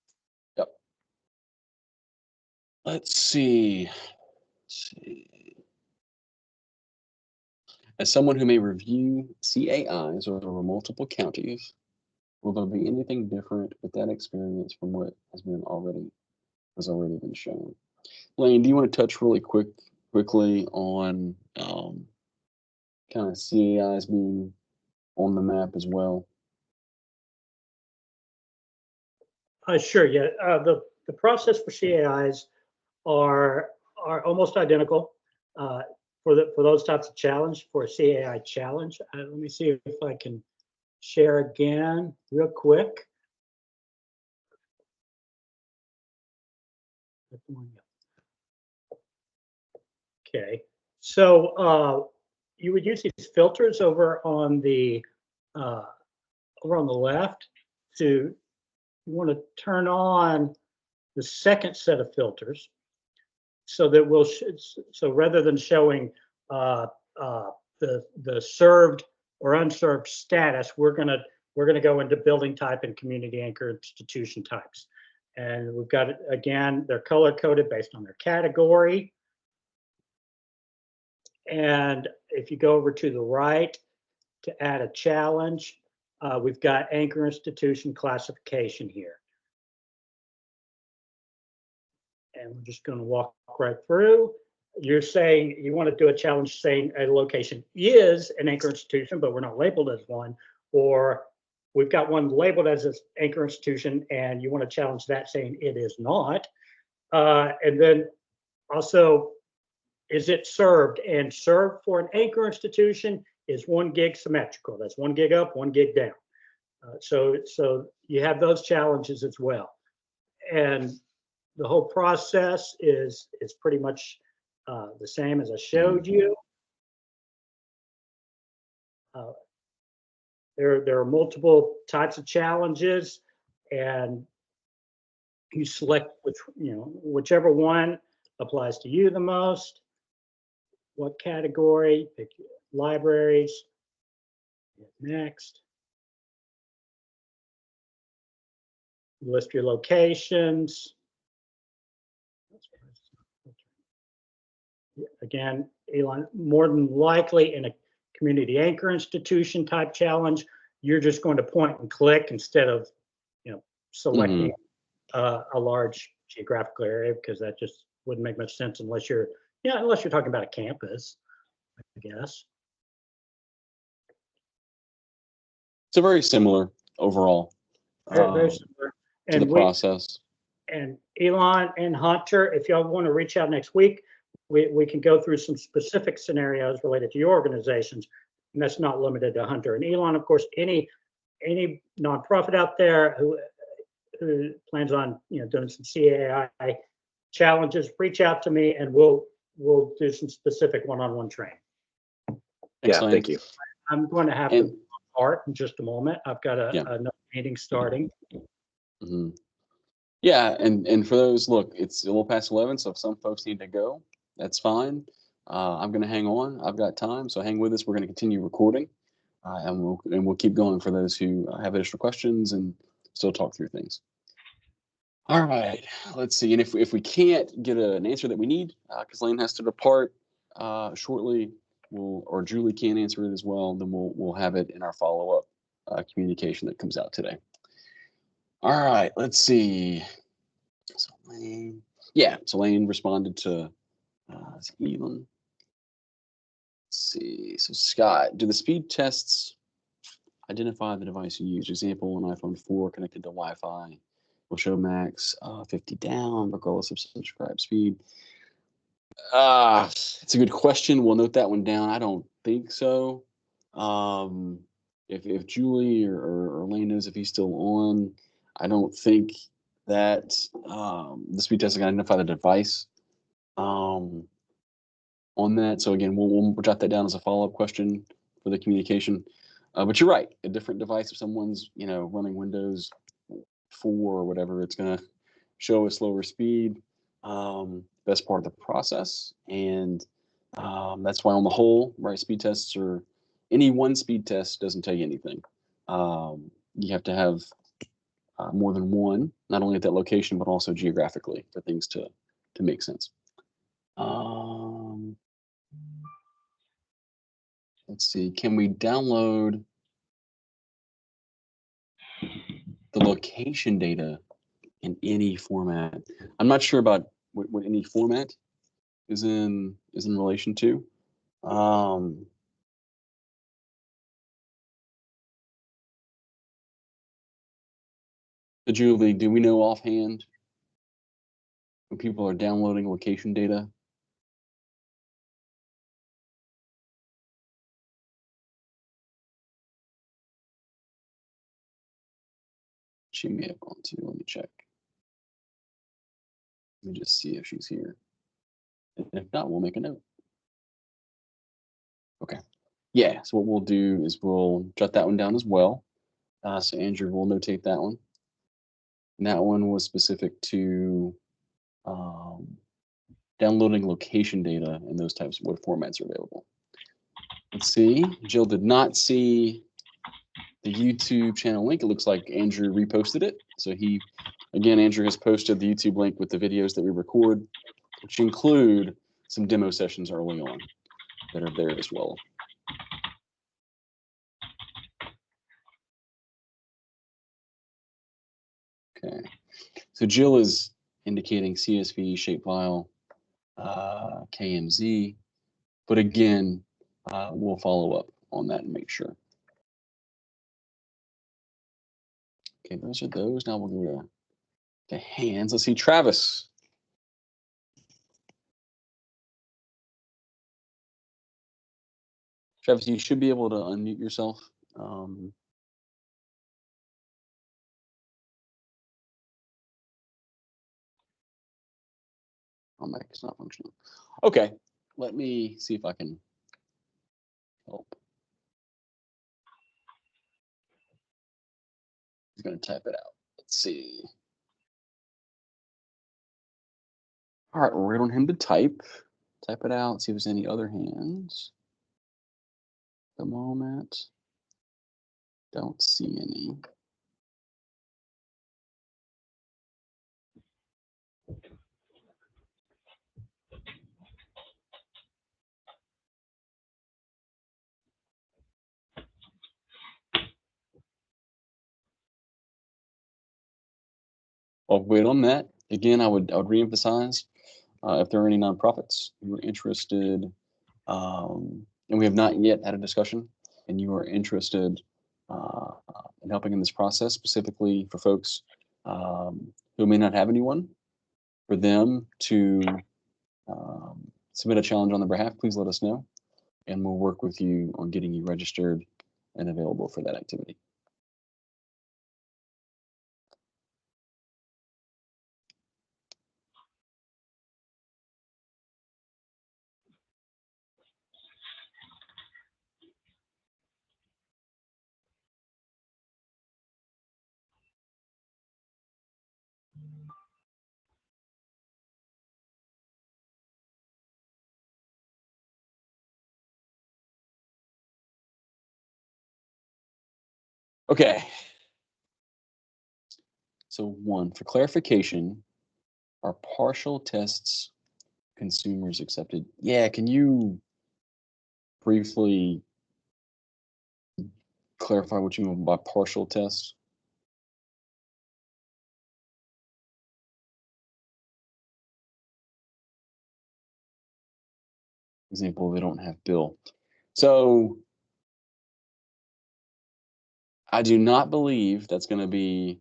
Yep. Let's see. As someone who may review CAIs over multiple counties, will there be anything different with that experience from what has already been shown? Lane, do you want to touch really quickly on kind of CAIs being on the map as well? Sure. Yeah. The process for CAIs are almost identical for those types of challenge. For a CAI challenge, let me see if I can share again real quick. Okay, so you would use these filters over on the left. To you want to turn on the second set of filters, so that we'll so rather than showing the served or unserved status, we're gonna go into building type and community anchor institution types, and we've got, again, they're color coded based on their category. And if you go over to the right to add a challenge, we've got anchor institution classification here. And we're just going to walk right through. You're saying you want to do a challenge saying a location is an anchor institution, but we're not labeled as one, or we've got one labeled as an anchor institution and you want to challenge that saying it is not. And then also, is it served? And served for an anchor institution is 1 gig symmetrical. That's 1 gig up, 1 gig down. So you have those challenges as well. And the whole process is pretty much the same as I showed you. There are multiple types of challenges, and you select whichever one applies to you the most. What category? Pick libraries. Next. List your locations. Again, Elon, more than likely in a community anchor institution type challenge, you're just going to point and click instead of selecting a large geographical area, because that just wouldn't make much sense unless you're talking about a campus, I guess. So very similar overall. Very similar. To the process. And Elon and Hunter, if y'all want to reach out next week, we can go through some specific scenarios related to your organizations, and that's not limited to Hunter and Elon. Of course, any nonprofit out there who plans on doing some CAI challenges, reach out to me, and we'll do some specific one-on-one training. Yeah, thank you. I'm going to have to start in just a moment. I've got another meeting starting. Mm-hmm. Yeah, and for those, look, it's a little past 11, so if some folks need to go, that's fine. I'm going to hang on. I've got time, so hang with us. We're going to continue recording, and we'll keep going for those who have additional questions and still talk through things. All right, let's see. And if we can't get an answer that we need, because Lane has to depart shortly, or Julie can't answer it as well, then we'll have it in our follow-up communication that comes out today. All right, let's see. So Lane responded to Elon. see. So Scott, do the speed tests identify the device you use? Example, an iPhone 4 connected to Wi-Fi will show max 50 down, regardless of subscribe speed. It's a good question. We'll note that one down. I don't think so. If Julie or Lane knows if he's still on, I don't think that the speed test is going to identify the device on that. So again, we'll jot that down as a follow-up question for the communication. But you're right. A different device, if someone's running Windows 4 or whatever, it's going to show a slower speed. That's part of the process, and that's why on the whole, right, speed tests are, any one speed test doesn't tell you anything. You have to have more than one, not only at that location but also geographically, for things to make sense. Let's see, can we download the location data in any format? I'm not sure about what any format is in relation to. Julie, do we know offhand when people are downloading location data? She may have gone to. Let me check. Let me just see if she's here. And if not, we'll make a note. Okay. Yeah, so what we'll do is we'll jot that one down as well. So Andrew will notate that one. And that one was specific to downloading location data and those types of what formats are available. Let's see. Jill did not see the YouTube channel link. It looks like Andrew reposted it. So Andrew has posted the YouTube link with the videos that we record, which include some demo sessions early on that are there as well. Okay, so Jill is indicating CSV shapefile KMZ, but again, we'll follow up on that and make sure. Okay, those are those. Now we'll go to the hands. Let's see, Travis. Travis, you should be able to unmute yourself. Oh, my mic is not functioning. Okay, let me see if I can help. He's going to type it out. Let's see. All right, we'll wait on him to type it out, see if there's any other hands. At the moment, don't see any. I'll wait on that. Again, I would reemphasize if there are any nonprofits who are interested, and we have not yet had a discussion, and you are interested in helping in this process, specifically for folks who may not have anyone, for them to submit a challenge on their behalf, please let us know, and we'll work with you on getting you registered and available for that activity. Okay. So one, for clarification, are partial tests consumers accepted? Yeah, can you briefly clarify what you mean by partial tests? Example, they don't have bill. So I do not believe that's going to be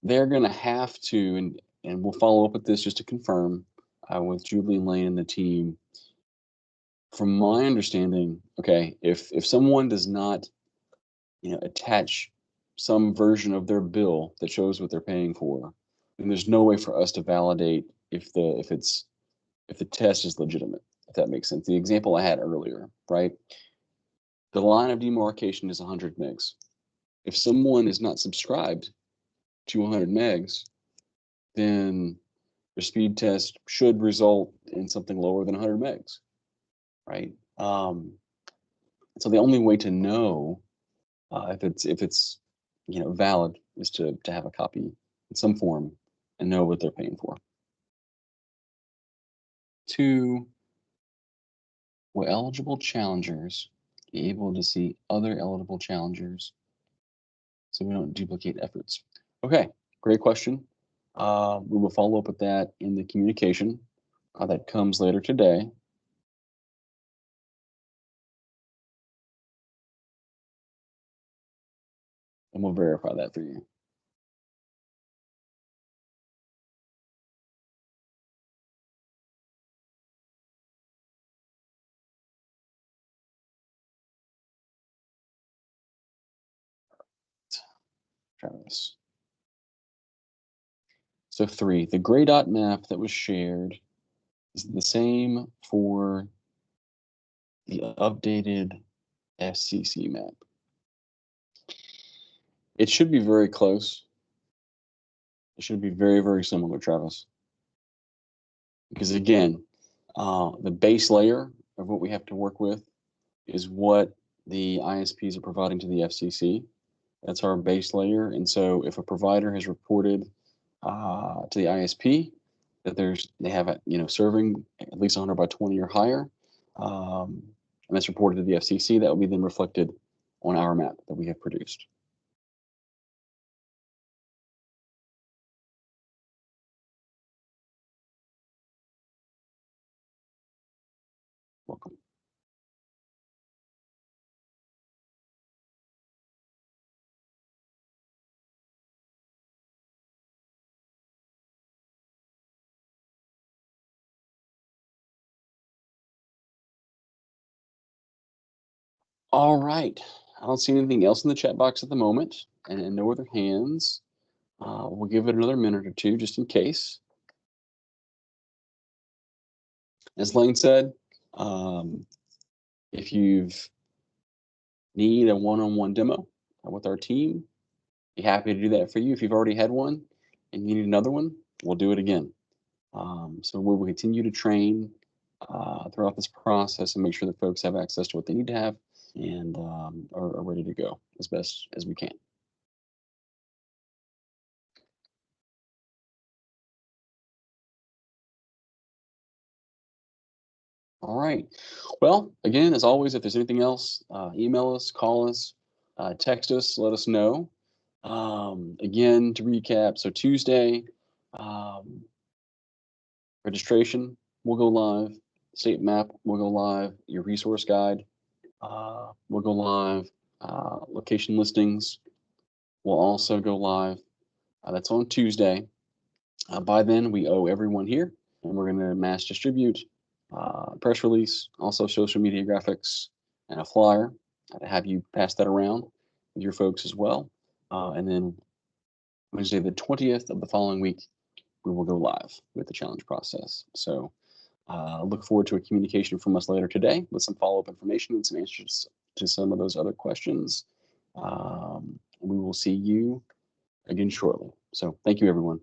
they're going to have to, and we'll follow up with this just to confirm with Julie and Lane and the team. From my understanding, okay, if someone does not, attach some version of their bill that shows what they're paying for, then there's no way for us to validate if the test is legitimate, if that makes sense. The example I had earlier, right? The line of demarcation is 100 megs. If someone is not subscribed to 100 megs, then their speed test should result in something lower than 100 megs, right? So the only way to know if it's valid is to have a copy in some form and know what they're paying for. 2, will eligible challengers be able to see other eligible challengers so we don't duplicate efforts? Okay, great question. We will follow up with that in the communication that comes later today. And we'll verify that for you. Travis. So 3, the gray dot map that was shared is the same for the updated FCC map. It should be very close. It should be very, very similar, Travis. Because again, the base layer of what we have to work with is what the ISPs are providing to the FCC. That's our base layer. And so if a provider has reported to the ISP that they have serving at least 100 by 20 or higher, and that's reported to the FCC, that will be then reflected on our map that we have produced. Welcome. All right. I don't see anything else in the chat box at the moment, and no other hands. We'll give it another minute or two just in case. As Lane said, if you need a one-on-one demo with our team, be happy to do that for you. If you've already had one and you need another one, we'll do it again. So we will continue to train throughout this process and make sure that folks have access to what they need to have and are ready to go as best as we can. All right. Well, again, as always, if there's anything else, email us, call us, text us, let us know. Again, to recap, so Tuesday, registration will go live, state map will go live, your resource guide will go live, location listings will also go live. That's on Tuesday. By then, we owe everyone here, and we're going to mass distribute press release, also social media graphics, and a flyer to have you pass that around with your folks as well. And then Wednesday, the 20th of the following week, we will go live with the challenge process. So look forward to a communication from us later today with some follow-up information and some answers to some of those other questions. We will see you again shortly. So thank you, everyone.